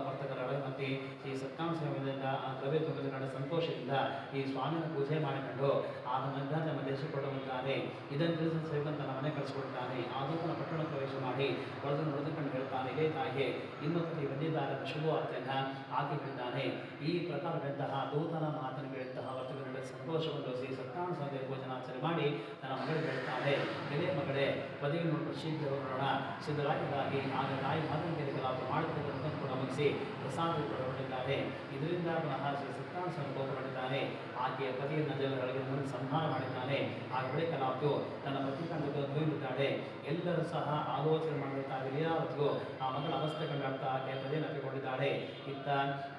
ವರ್ತಕರ ಮತ್ತು ಈ ಸತ್ಯನಾರಾಯಣ ಸ್ವಾಮಿಯಿಂದ ಆ ದ್ರವ್ಯ ತುಂಬಿದ ಸಂತೋಷದಿಂದ ಈ ಸ್ವಾಮಿನ ಪೂಜೆ ಮಾಡಿಕೊಂಡು ಆದ ನಂತರ ನಮ್ಮ ದೇಶ ಕೊಡುವಂತಾನೆ. ಇದನ್ನು ತಿಳಿಸಿ ಸೇವಕಂತ ಮನೆ ಕಳಿಸಿಕೊಡ್ತಾನೆ. ಆದೂತನ ಪಟ್ಟಣ ಪ್ರವೇಶ ಮಾಡಿ ನಡೆದುಕೊಂಡು ಹೇಳ್ತಾನೆ, ಇದೇ ತಾಯಿಗೆ ಇನ್ನೊಂದು ಬಂದಿದ್ದಾರೆ ಶುಭವಾರ್ತೆಯನ್ನು ಆಕೆ ಹೇಳಿದ್ದಾನೆ. ಈ ಪ್ರಕಾರದಂತಹ ದೂತನ ಮಾತನ್ನು ಕೇಳಿದಂತಹ ವರ್ತಕರ ಸಂತೋಷವನ್ನು ಶ್ರೀ ಸತ್ಯನಾರಾಯಣ ಸ್ವಾಮಿ ಭೋಜನಾಚರಣೆ ಮಾಡಿ ನನ್ನ ಮಗಳಿಗೆ ಹೇಳ್ತಾನೆ, ಎಲೆ ಮಗಳೇ, ಪದವಿ ನೋಡು ಶೀಘ್ರ ಹೊರಡೋಣ, ಸಿದ್ಧರಾಗಿದ್ದಾಗಿ ಆಗ ತಾಯಿ ಮಾತನ್ನು ಕೇಳಿದಾಗ ಮಾಡುತ್ತಿದ್ದ ಕೂಡ ಮುಗಿಸಿ ಪ್ರಸಾದ ಹೊರಟಿದ್ದಾರೆ. ಇದರಿಂದ ಪುನಃ ಶ್ರೀ ಸತ್ಯನಾರಾಯಣ ಸ್ವಾಮಿ ಕೋಪಗೊಂಡಿದ್ದಾನೆ. ಆಕೆಯ ಪತಿಯನ್ನು ಜನಗಳಿಗೆ ಸಂಹಾರ ಮಾಡಿದ್ದಾನೆ. ಆ ಬಳಿಕಲಾತು ತನ್ನ ಪತಿ ಕಂಡು ದೂರಿದ್ದಾಳೆ. ಎಲ್ಲರೂ ಸಹ ಆಲೋಚನೆ ಮಾಡುತ್ತಾರೆ. ಲೀಲಾವತಿಗೂ ಆ ಮಗಳ ಅವಸ್ಥೆ ಕಂಡಾಡ್ತಾ ಆಕೆಯ ಪತಿಯನ್ನು ಅಪ್ಪಿಕೊಂಡಿದ್ದಾಳೆ. ಇತ್ತ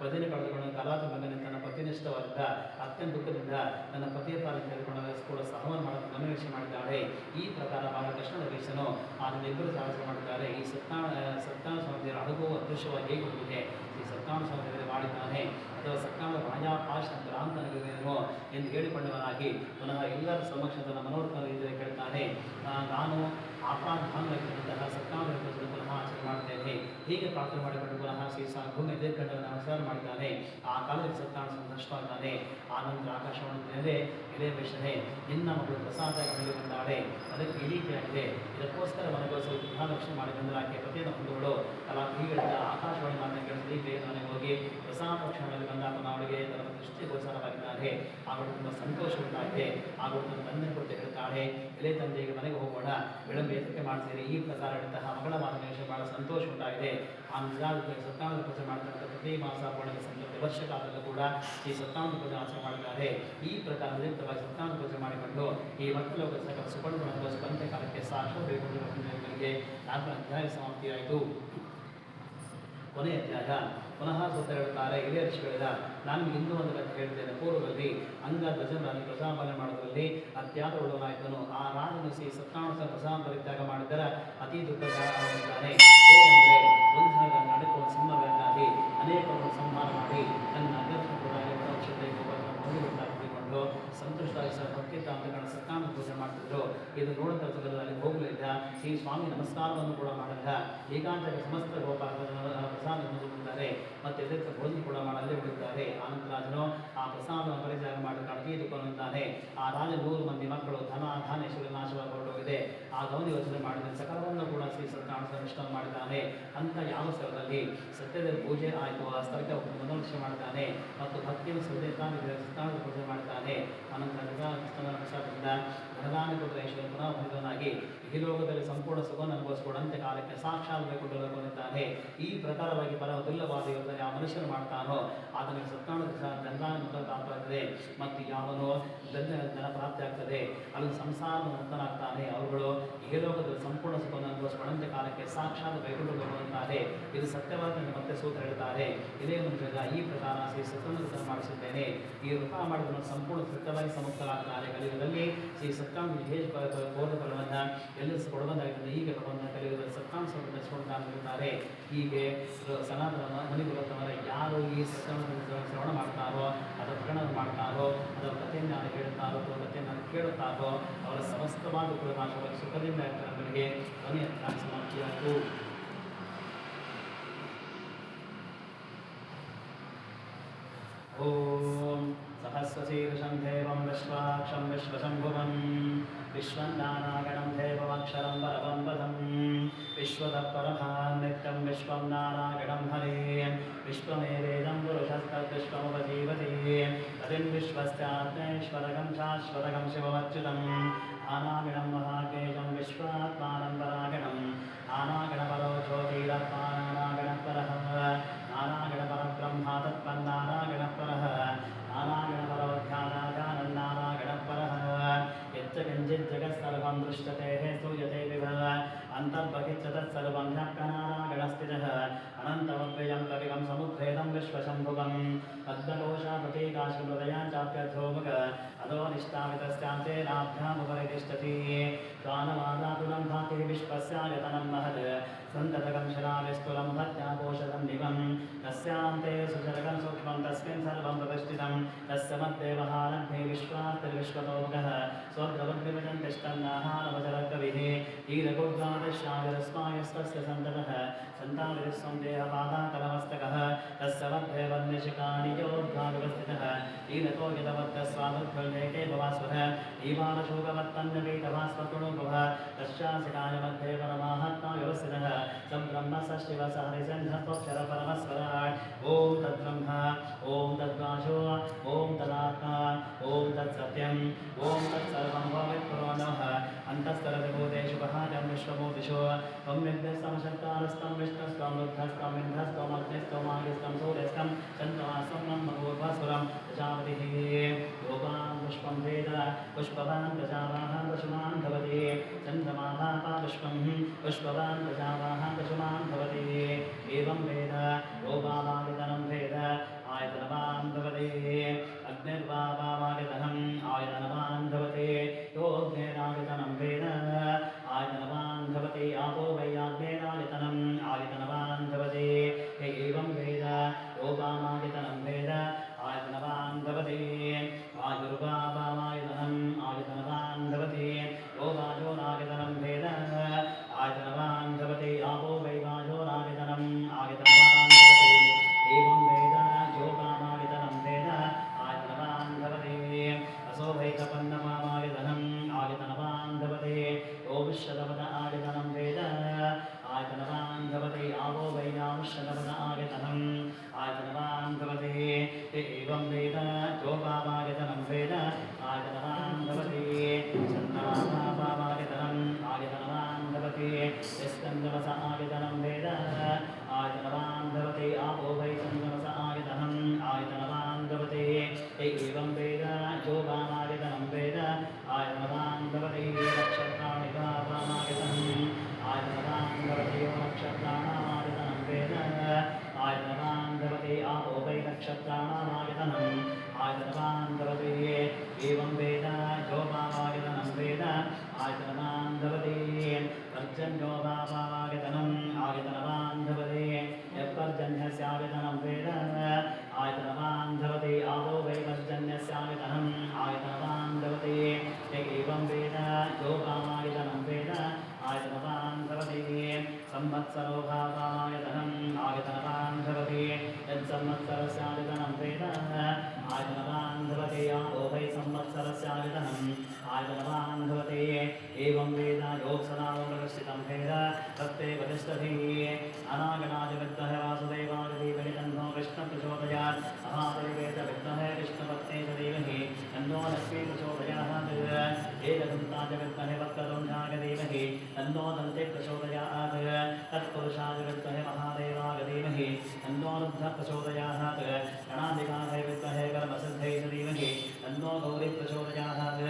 ಪತಿಯನ್ನು ಕಳೆದುಕೊಂಡು ಕಲಾತು ಮಗನ ತನ್ನ ಪತಿನಿಷ್ಠವಾದ ಅತ್ಯಂತ ದುಃಖದಿಂದ ನನ್ನ ಪತಿಯ ಪಾಲನೆ ತೆಗೆದುಕೊಂಡ ಕೂಡ ಸಹವನ್ನು ಮಾಡಲು ಮನವೀಕ್ಷೆ ಮಾಡಿದ್ದಾಳೆ. ಈ ಪ್ರಕಾರ ಬಾಲಕೃಷ್ಣನ ವೀಕ್ಷನು ಅದನ್ನು ಇಬ್ಬರು ಸಾಹಸ ಮಾಡಿದ್ದಾರೆ. ಈ ಸತ್ಯನಾರಾಯಣ ಸ್ವಾಮಿಯವರ ಅನುಭವ ಅದೃಶ್ಯವಾಗಿ ಹೇಗೆ ಹೋಗಿದೆ, ಈ ಸತ್ಯನಾರಾಯಣ ಸ್ವಾಮಿಯವರೇ ಮಾಡಿದ್ದಾನೆ ಅಥವಾ ಸತ್ಯನಾರಾಯಣ ರಾಜಾಪಾಶ ಭ್ರಾಂತನಿರುವೇನೋ ಎಂದು ಹೇಳಿಕೊಂಡವನಾಗಿ ಪುನಃ ಎಲ್ಲರ ಸಮಕ್ಷದ ಮನೋರಥ ರೀತಿಯಲ್ಲಿ ಕೇಳ್ತಾನೆ, ನಾನು ಆಪಾದಾನವಾಗಿದ್ದಂತಹ ಸತ್ಯನಾರಾಯಣ ಪುನಃ ಆಚರಣೆ ಮಾಡ್ತೇನೆ. ಹೀಗೆ ಪ್ರಾರ್ಥನೆ ಮಾಡಿಕೊಂಡು ಪುನಃ ಶ್ರೀ ಭೂಮಿ ಎದುರ್ಕಂಡವನ್ನು ನಮಸ್ಕಾರ ಮಾಡಿದ್ದಾನೆ. ಆ ಕಾಲದಲ್ಲಿ ಸತ್ಯನಾರಾಯಣ ನಷ್ಟವಾಗ್ತಾನೆ. ಆನಂತರ ಆಕಾಶವಾಣಿ ಮೇಲೆ ಇದೇ ವೈಷ್ಣವೇ, ನಿನ್ನ ಮಗಳು ಪ್ರಸಾದ ಕಡೆಗೆ ಬಂದಾಳೆ, ಅದಕ್ಕೆ ಈ ರೀತಿಯಾಗಿದೆ. ಇದಕ್ಕೋಸ್ಕರ ಮನೆಗೋಸ್ಕರ ಗೃಹರಕ್ಷಣೆ ಮಾಡಿ ಬಂದರೆ ಆಕೆ ಪತಿಯನ್ನು ಹೊಂದುಗಳು ಕಲಾ ಹೀಗಳಿಂದ ಆಕಾಶವಾಣಿ ಮಾತನ್ನು ಕೇಳಿಸಿ ಬೇಗ ಮನೆಗೆ ಹೋಗಿ ಪ್ರಸಾದ ರಕ್ಷಣೆಯಲ್ಲಿ ಬಂದಾಗ ಅವಳಿಗೆ ತನ್ನ ದೃಷ್ಟಿ ಗೋಚರವಾಗಿದ್ದಾರೆ. ಅವಳು ತುಂಬ ಸಂತೋಷ ಉಂಟಾಗಿದೆ. ಹಾಗೂ ತನ್ನ ತಂದೆ ಕೊಟ್ಟು ಹೇಳ್ತಾಳೆ, ಎಲೆ ತಂದೆಗೆ ಮನೆಗೆ ಹೋಗೋಣ, ವಿಳಂಬ ಏತಕ್ಕೆ ಮಾಡ್ತೀರಿ. ಈ ಪ್ರಕಾರ ಹೇಳಿದಂತಹ ಮಗಳ ಮಾತನಾಡಿ ಬಹಳ ಸಂತೋಷ ಉಂಟಾಗಿದೆ. ಆ ಸತ್ಯನಾರಾಯಣ ಪೂಜೆ ಮಾಡ್ತಕ್ಕಂಥ ಪ್ರತಿ ಮಾಸ ಪೂರ್ಣಿಮೆ ಸಂದರ್ಭ ವರ್ಷಕಾಲದಲ್ಲೂ ಕೂಡ ಈ ಸತ್ಯನಾರಾಯಣ ಪೂಜೆ ಆಚರಣೆ ಮಾಡಿದ್ದಾರೆ. ಈ ಪ್ರಕಾರ ನಿಯುಕ್ತವಾಗಿ ಸತ್ಯನಾರಾಯಣ ಪೂಜೆ ಮಾಡಿಕೊಂಡು ಈ ಮಕ್ಕಳ ಸಕಲ ಸುಪರ್ಣ ಸ್ವಂತ ಕಾಲಕ್ಕೆ ಸಾಕ್ಷಾತ್ ಬೇಡಿಕೊಂಡಿರುವವರಿಗೆ 4ನೇ ಅಧ್ಯಾಯ ಸಮಾಪ್ತಿಯಾಯಿತು. ಕೊನೆಯ ಅಧ್ಯಾಯ ಪುನಃ ಸೂತ್ರ ಹೇಳುತ್ತಾರೆ, ಹಿರಿಯ ಋಷಿಗಳಿಂದ ನಾನು ಇನ್ನೂ ಒಂದು ಕಥೆ ಹೇಳ್ತೇನೆ. ಪೂರ್ವದಲ್ಲಿ ಅಂಗ ಧ್ವಜನನ್ನು ಪ್ರಜಾಪಾಲನೆ ಮಾಡುವುದರಲ್ಲಿ ಅತ್ಯಾದ ಉಳ್ಳವನಾಯಿತನು. ಆ ರಾಜನು ಶ್ರೀ ಸತ್ಯನಾರಾಯಣ ಪ್ರಸಾದ ಪರಿತ್ಯಾಗ ಮಾಡಿದರೆ ಅತಿ ದುಃಖದಾಗಿದ್ದಾನೆ. ಏಕೆಂದರೆ ಒಂದು ದಿನದ ನಡುಕು ಸಿಂಹವೇನಾಗಿ ಅನೇಕರನ್ನು ಸಂಹಾರ ಮಾಡಿ ತನ್ನ ಅಧ್ಯಕ್ಷ ಕೂಡ ಹೊಂದಿಕೊಂಡು ಸಂತುಷ್ಟವಾಗಿ ಭಕ್ತಿತ ಅಂತಗಳ ಸತ್ಯನಾರಾಯಣ ಪೂಜೆ ಮಾಡ್ತಿದ್ರು. ಇದು ನೋಡಿದ ಅಲ್ಲಿ ಹೋಗಲಿಲ್ಲ. ಈ ಸ್ವಾಮಿ ನಮಸ್ಕಾರವನ್ನು ಕೂಡ ಮಾಡಲಿಲ್ಲ. ಏಕಾಂತಕ ಸಮಸ್ತ ಗೋಪಾಲ ಪ್ರಸಾದವನ್ನು ಉಳಿದ್ದಾರೆ ಮತ್ತು ಎದುರು ಭೋಜನ ಕೂಡ ಮಾಡಲ್ಲೇ ಉಳಿದ್ದಾರೆ. ಆನಂದರಾಜನು ಆ ಪ್ರಸಾದವನ್ನು ಪರಿತ್ಯಾಗ ಮಾಡಿ ಕಳಗಿದುಕೊಂಡಿದ್ದಾನೆ. ಆ ರಾಜ 100 ಮಂದಿ ಮಕ್ಕಳು ಧನ ಧಾನ್ಯಶ್ವರ ನಾಶವಾಗಿ ಹೊರಟೋಗಿದೆ. ಆ ಗೌನಿ ಯೋಚನೆ ಮಾಡಿದ ಸಕಲವನ್ನು ಕೂಡ ಶ್ರೀ ಸತ್ಯನಾರಾಯಣ ನಿಷ್ಠ ಮಾಡಿದ್ದಾನೆ. ಅಂತ ಯಾವ ಸ್ಥಳದಲ್ಲಿ ಸತ್ಯದಲ್ಲಿ ಪೂಜೆ ಆಯಿತು ಆ ಸ್ಥಳಕ್ಕೆ ಮನೋರಕ್ಷೆ ಮಾಡಿದ್ದಾನೆ ಮತ್ತು ಭಕ್ತಿಯನ್ನು ಸತ್ಯನಾರಾಯಣ ಪೂಜೆ ಮಾಡಿದ್ದಾನೆ. ಅನಂತರ ಪ್ರಸಾದದಿಂದ ಧನದಾನ ಕೊಟ್ಟರೇಶ್ವರ ಪುನಃ ಹೊಂದಿದವನಾಗಿ ಈ ಲೋಕದಲ್ಲಿ ಸಂಪೂರ್ಣ ಸುಖವನ್ನು ಅನುಭವಿಸಿಕೊಡಂತೆ ಕಾಲಕ್ಕೆ ಸಾಕ್ಷಾತ್ ಬೇಕೊಂಡಿದ್ದಾನೆ. ಈ ಪ್ರಕಾರವಾಗಿ ಪರಮದುಲ್ಲವಾದ ಯೋಜನೆ ಆ ಮನುಷ್ಯನು ಮಾಡ್ತಾನೋ ಅದನ್ನು ಸತ್ಯನಾರಾಯಣ ಧನದಾನ ಮುಕ್ತವಾಗ್ತದೆ ಮತ್ತು ಯಾವನು ಧನ ಪ್ರಾಪ್ತಿ ಆಗ್ತದೆ ಅಲ್ಲಿ ಸಂಸಾರ ಮುಕ್ತನಾಗ್ತಾನೆ. ಅವರುಗಳು ಈ ಲೋಕದಲ್ಲಿ ಸಂಪೂರ್ಣ ಸುಖವನ್ನು ಅನುಭವಿಸಿಕೊಂಡಂತೆ ಕಾಲಕ್ಕೆ ಸಾಕ್ಷಾತ್ ಬೇಕೊಂಡಿದ್ದಾರೆ. ಇದು ಸತ್ಯವಾದ ಮತ್ತೆ ಸೂತ್ರ ಹೇಳ್ತಾರೆ. ಇದೇ ಮನುಷ್ಯರ ಈ ಪ್ರಕಾರ ಶ್ರೀ ಸತ್ಯವನ್ನು ಮಾಡಿಸಿದ್ದೇನೆ. ಈ ವೃತ ಮಾಡಿದ ಸಂಪೂರ್ಣ ಸತ್ಯವಾಗಿ ಸಮುಕ್ತರಾಗ್ತಾರೆ. ಕಲಿಯುಗದಲ್ಲಿ ಶ್ರೀ ಸತ್ಯನಾರಾಯಣ ವಿಶೇಷ ಬೋಧಕಗಳನ್ನು ಎಲ್ಲರಿಸಿಕೊಡುವಂತಾಗಿದ್ದರೆ ಈಗ ಭಗವಂತನ ಕಲಿಯುಗದಲ್ಲಿ ಸತ್ಯನಾರಾಯಣ ನಡೆಸಿಕೊಳ್ತಾರೆ. ಹೀಗೆ ಸನಾತನ ಮುನಿಗುಲತವರ ಯಾರು ಈ ಸತ್ಯನಾರಾಯಣ ಶ್ರವಣ ಮಾಡ್ತಾರೋ ಅದರ ಪ್ರಕರಣ ಮಾಡ್ತಾರೋ ಅದರ ಕಥೆಯನ್ನು ನಾನು ಹೇಳುತ್ತಾರೋ ಅಥವಾ ಕಥೆಯನ್ನು ನಾನು ಕೇಳುತ್ತಾರೋ ಅವರ ಸಮಸ್ತವಾದ ಕುಲನಾಶವಾಗಿ ಸುಖದಿಂದ ಇರ್ತಾರೆ. ಕೊನೆಯ ಸಮಾಪ್ತಿಯಾಯಿತು. ಓಂ ಸಹಸ್ರಶೀರ್ಷಂ ದೇವಂ ವಿಶ್ವಾಕ್ಷಂ ವಿಶ್ವಶಂಭುವಂ ವಿಶ್ವನ್ನಾನಾಗಣಂ ದೇವಮಕ್ಷರಂ ಪರಮಂ ಪದಂ ವಿಶ್ವತಃ ಪರಮಾನ್ ನಿತ್ಯಂ ವಿಶ್ವಂ ನಾನಾಗಣಂ ಹರೇ ವಿಶ್ವಮೇವೇದಂ ಪುರುಷಸ್ತದ್ವಿಶ್ವಮುಪಜೀವತಿ ತದಿಂ ವಿಶ್ವಸ್ಯಾತ್ಮೇಶ್ವರಗಂ ಶಾಶ್ವತಗಂ ಶಿವಮಚ್ಯುತಂ ಆನಾಗಣಂ ಮಹಾಕೇಶಂ ವಿಶ್ವಾತ್ಮಾನಂ ಪರಾಗಣಂ ಆನಾಗಣಪರೋ ಜ್ಯೋತಿರಾತ್ಮಾನಾಗಣಪರಃ ನಾನಾಗಣಪರಬ್ರಹ್ಮ ತತ್ಪನ್ನಾನಾಗಣಪರಃ ನಾನಾಗಣಪರೋ ಧ್ಯಾನಾಗಾನನ್ನಾನಾಗಣಪರಃ ಯಚ್ಚ ಕಿಂಚಿತ್ ಜಗತ್ಸರ್ವಂ ದೃಶ್ಯತೆ ಸ್ತೂಯತೆ ವಿಭವ ಅಂತರ್ಬಹಿಶ್ಚ ತತ್ಸ सर्वं ह्यक्कनारागणस्थितः अनन्तमव्ययं कविगं समुद्भेदं विश्वशम्भुवं पद्मकोशापतिकाशहृदयां चाप्यथोमुख अधो निष्ठावितस्यान्तेनाभ्यामुपरि तिष्ठति गानमादातुलं भाति विश्वस्यायतनं महत् सन्ततकं शिलाविस्तुलं भत्यापोषदं दिवं तस्यान्ते सुचरकं सूक्ष्मं तस्मिन् सर्वं प्रतिष्ठितं तस्य मध्ये महालब्धे विश्वात्तर्विश्वतोमुखः स्वर्गवद्विभजं तिष्ठन्नाहारवचरकविः हीरकुर्द्वादश्याविरस्मायस्तस्य सन्ततः सन्ताविरस्वं देहपादाकलमस्तकः तस्य मध्ये वन्यशिकानि योद्धाविवस्थितः हीरको यतवद्गस्वादुद्भुल्लेके भवास्वः ईवानशोकवत्तन्यपीतभास्वतुणुभवः तस्यासिकाय मध्ये परमात्मा व्यवस्थितः सम्ब्रह्म स शिव स हरिसन्धस्तोक्षर परमस्वराट् ॐ तद्ब्रह्म ॐ तद्वाचो ॐ तदात्मा ॐ तत्सत्यम् ॐ तत्सर्वं भवेत्पुरो नमः अन्तस्तरविभूतेषु बहाजं विश्वभूतिषु त्वं विद्यस्तमशक्तारस्तं विष्णुस्त्वं रुद्धस्त्वं इन्द्रस्त्वम् अग्निस्त्वम् आदिस्त्वं सूर्यस्त्वं चन्द्रमास्त्वं महोर्भास्वरं प्रजापतिः योगां पुष्पं वेद पुष्पवान् प्रजावाहं पशुमान् भवति चन्द्रमाभापा पुष्पं पुष्पवान् प्रजावाहं पशुमान् भवति एवं वेद योगावादितनं वेद आयतनवान् भवति अग्निर्वावादितनम् आयतनवान् भवति योऽग्निरादितनं वेद आयतनवान् भवति आपो वैयाग्नेरादितनम् आयतनवान् भवति एवं वेद योगामादितनं वेद आयतनवान् भवति आयुर्वावायतनम् आयतनवान् भवति योगायोनादितनं वेद आयतनवान् भवति आपो वैवायोनादितनम् आयतनवान् भवति एवं वेद योगामादितनं वेद आयतनवान् भवति असो वैकपन्नमादितनम् आयतनवान् भवति यो विश्वदवद आदितनं वेद आयतनवान् भवति आपो वैयामुष्यदवद आदितनम् आयतनवान् भवति एवं वेद योगामादितनं वेद आयतनवान् भवति चन्द्रमाभावादितनम् आयतनवान् भवति यस्कन्दवस आदितनं वेद आयतनवान् भवति आपो वै चन्द्रमस आदितनम् आयतनवान् भवति एवं वेद योगामादितनं वेद आयतनवान् भवति नक्षत्राणि भावामादितनम् आयतनवान् भवति यो नक्षत्राणामादितनं वेद आयतनवान् भवति आपो वै नक्षत्राणामादितनम् आयतनवान् भवति एवं वेद योगामादितनं वेद आयतनवान् भवति पर्जन्यो भावामादितनम् आयतनवान् भवति यत्पर्जन्यस्यादितनं वेद आयतनवान् भवति आपो वै पर्जन्यस्यादितनम् आयतनवान् भवति एवं वेद योगामादितनं वेद आयतनवान् भवति संवत्सरो भावामायतनम् आयतनवान् भवति यत्संवत्सरस्यादितनं वेद आयतनवान् भवति आपो वै संवत्सरस्यादितनम् आयतनवान् भवति एवं वेद योत्सनामप्रतिष्ठितं वेद तत्तेव तिष्ठति अनागणादिविद्महे वासुदेवाय तन्नो कृष्णप्रचोदयात् महादेवेत विद्महे कृष्णपत्ने च धीमहि तन्नो लक्ष्मी प्रचोदयात् एकदन्ताय विद्महे वक्रतुण्डाय धीमहि तन्नो दन्ते प्रचोदयात् तत्पुरुषाय विद्महे महादेवाय धीमहि तन्नो रुद्रः प्रचोदयात् गणाधिकाय विद्महे कर्मसिद्धये च धीमहि तन्नो गौरी प्रचोदयात्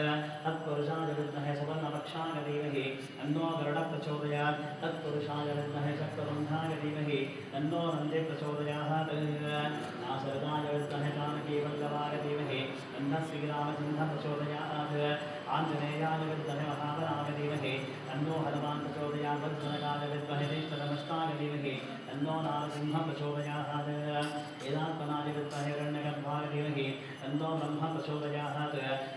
तत्पुरुषाय विद्महे सुवर्णपक्षाय धीमहि तन्नो गरुडः प्रचोदयात् तत्पुरुषाय विद्महे चक्रतुण्डाय धीमहि तन्नो नन्दी प्रचोदयात् नासरदाय विद्महे जानकीवल्लभाय धीमहि तन्नः श्रीरामचन्द्रः प्रचोदयात् आञ्जनेयाय विद्महे महाबलाय धीमहि तन्नो हनुमान् प्रचोदयात् वज्रनकाय विद्महे ज्येष्ठतमष्टाय धीमहि तन्नो नारसिंहः प्रचोदयात् वेदात्मनाय विद्महे हिरण्यगर्भाय धीमहि तन्नो ब्रह्म प्रचोदयात्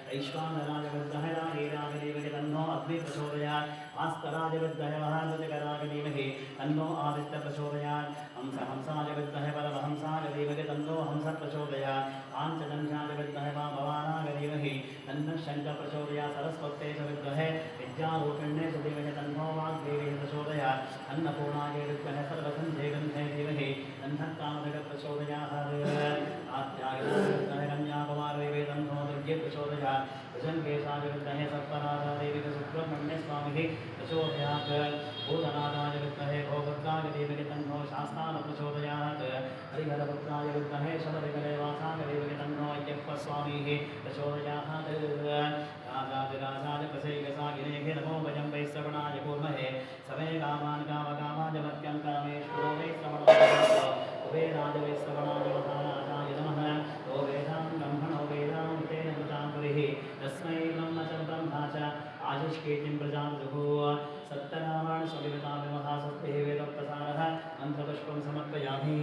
वैश्वानराय विद्महे राजेयाय धीमहि तन्नो अग्नि प्रचोदयात् भास्कराय विद्महे महाबलकराय धीमहि तन्नो आदित्य प्रचोदयात् हंसाय विद्महे परमहंसाय धीमहि तन्नो हंस प्रचोदयात् पाञ्चजन्याय विद्महे वामवानाय धीमहि तन्नः शङ्खः प्रचोदयात् सरस्वत्यै च विद्महे विद्यारूपिण्ये च धीमहि तन्नो वाग्देवी प्रचोदयात् अन्नपूर्णाय विद्महे सर्वसन्ध्ये गन्धे धीमहि तन्नः कामदगः प्रचोदयात् आत्याय विद्महे कन्याकुमारी तन्नो दुर्गे प्रचोदयात् भुजङ्गेशाय विद्महे सर्पराजादेवी सुब्रह्मण्य स्वामिः प्रचोदयात् भूतनाथाय विद्महे भोगद्राय धीमहि तन्नो शास्तान प्रचोदयात् हरिहरपुत्राय विद्महे शबरिमले वासाय धीमहि तन्नो अय्यप्पः स्वामिः प्रचोदयात् राजाधिराजाय प्रसेयसागिनेः नमो वयं वैश्रवणाय कुर्महे समे कामान् कामकामान् स्वस्तिः वेदोक्तसारः मन्त्रपुष्पं समर्पयामि।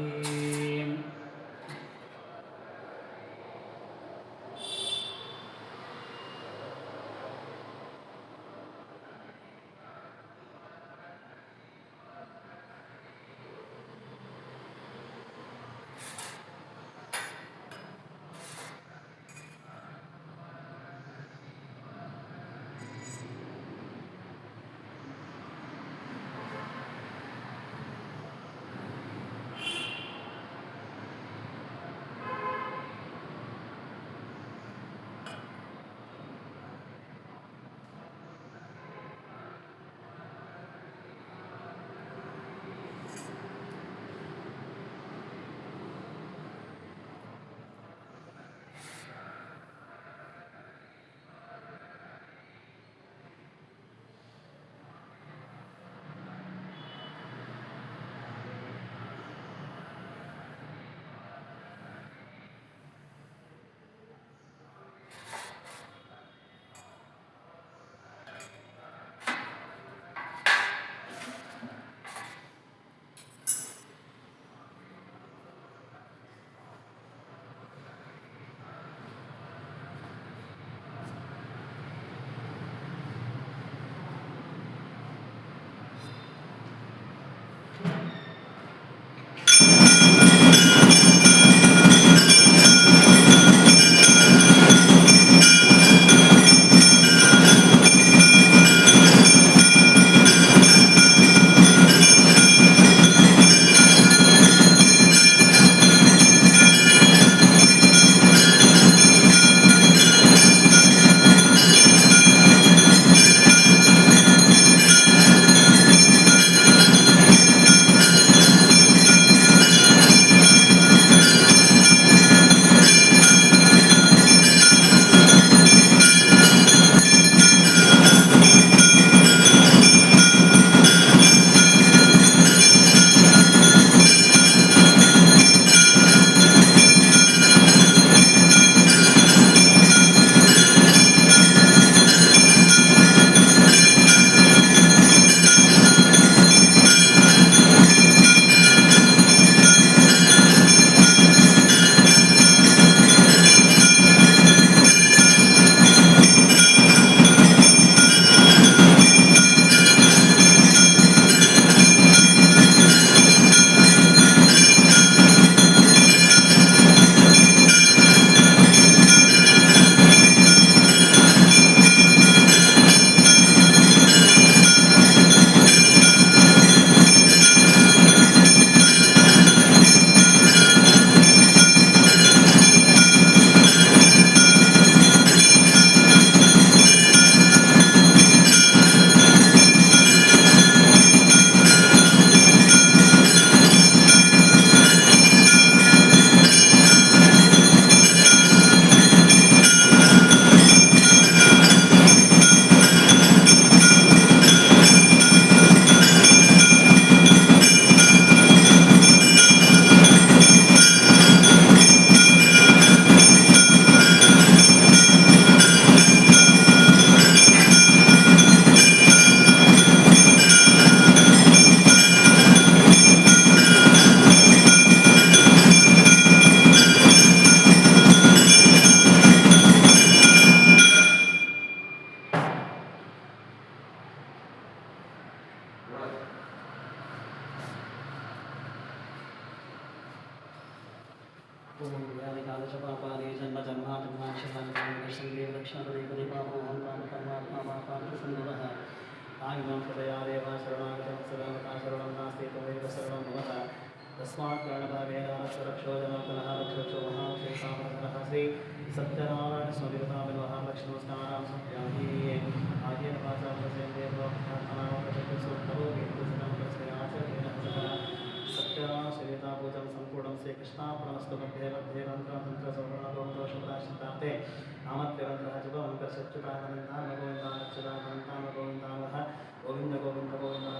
तस्मात् प्राणभावेन रक्षो जनार्दनः रक्षो महाशेषामरः श्री सत्यनारायण स्वामिवतामिनः लक्ष्मणस्नानां संध्याहि आद्येन वाचा प्रसेन्द्रेव प्रार्थनावकचक्रसूत्रौ वेदसकमकस्य आचर्येण सकल सत्यनारायणसेविता पूजं सम्पूर्णं श्रीकृष्णार्पणमस्तु मध्ये मध्ये मन्त्रतन्त्रसौवर्णगोत्रोषपदाश्चितार्थे नामत्यवन्तः जपमन्तर्षच्युतानन्दान् गोविन्दानच्युतानन्दान् गोविन्दानः गोविन्द गोविन्द गोविन्द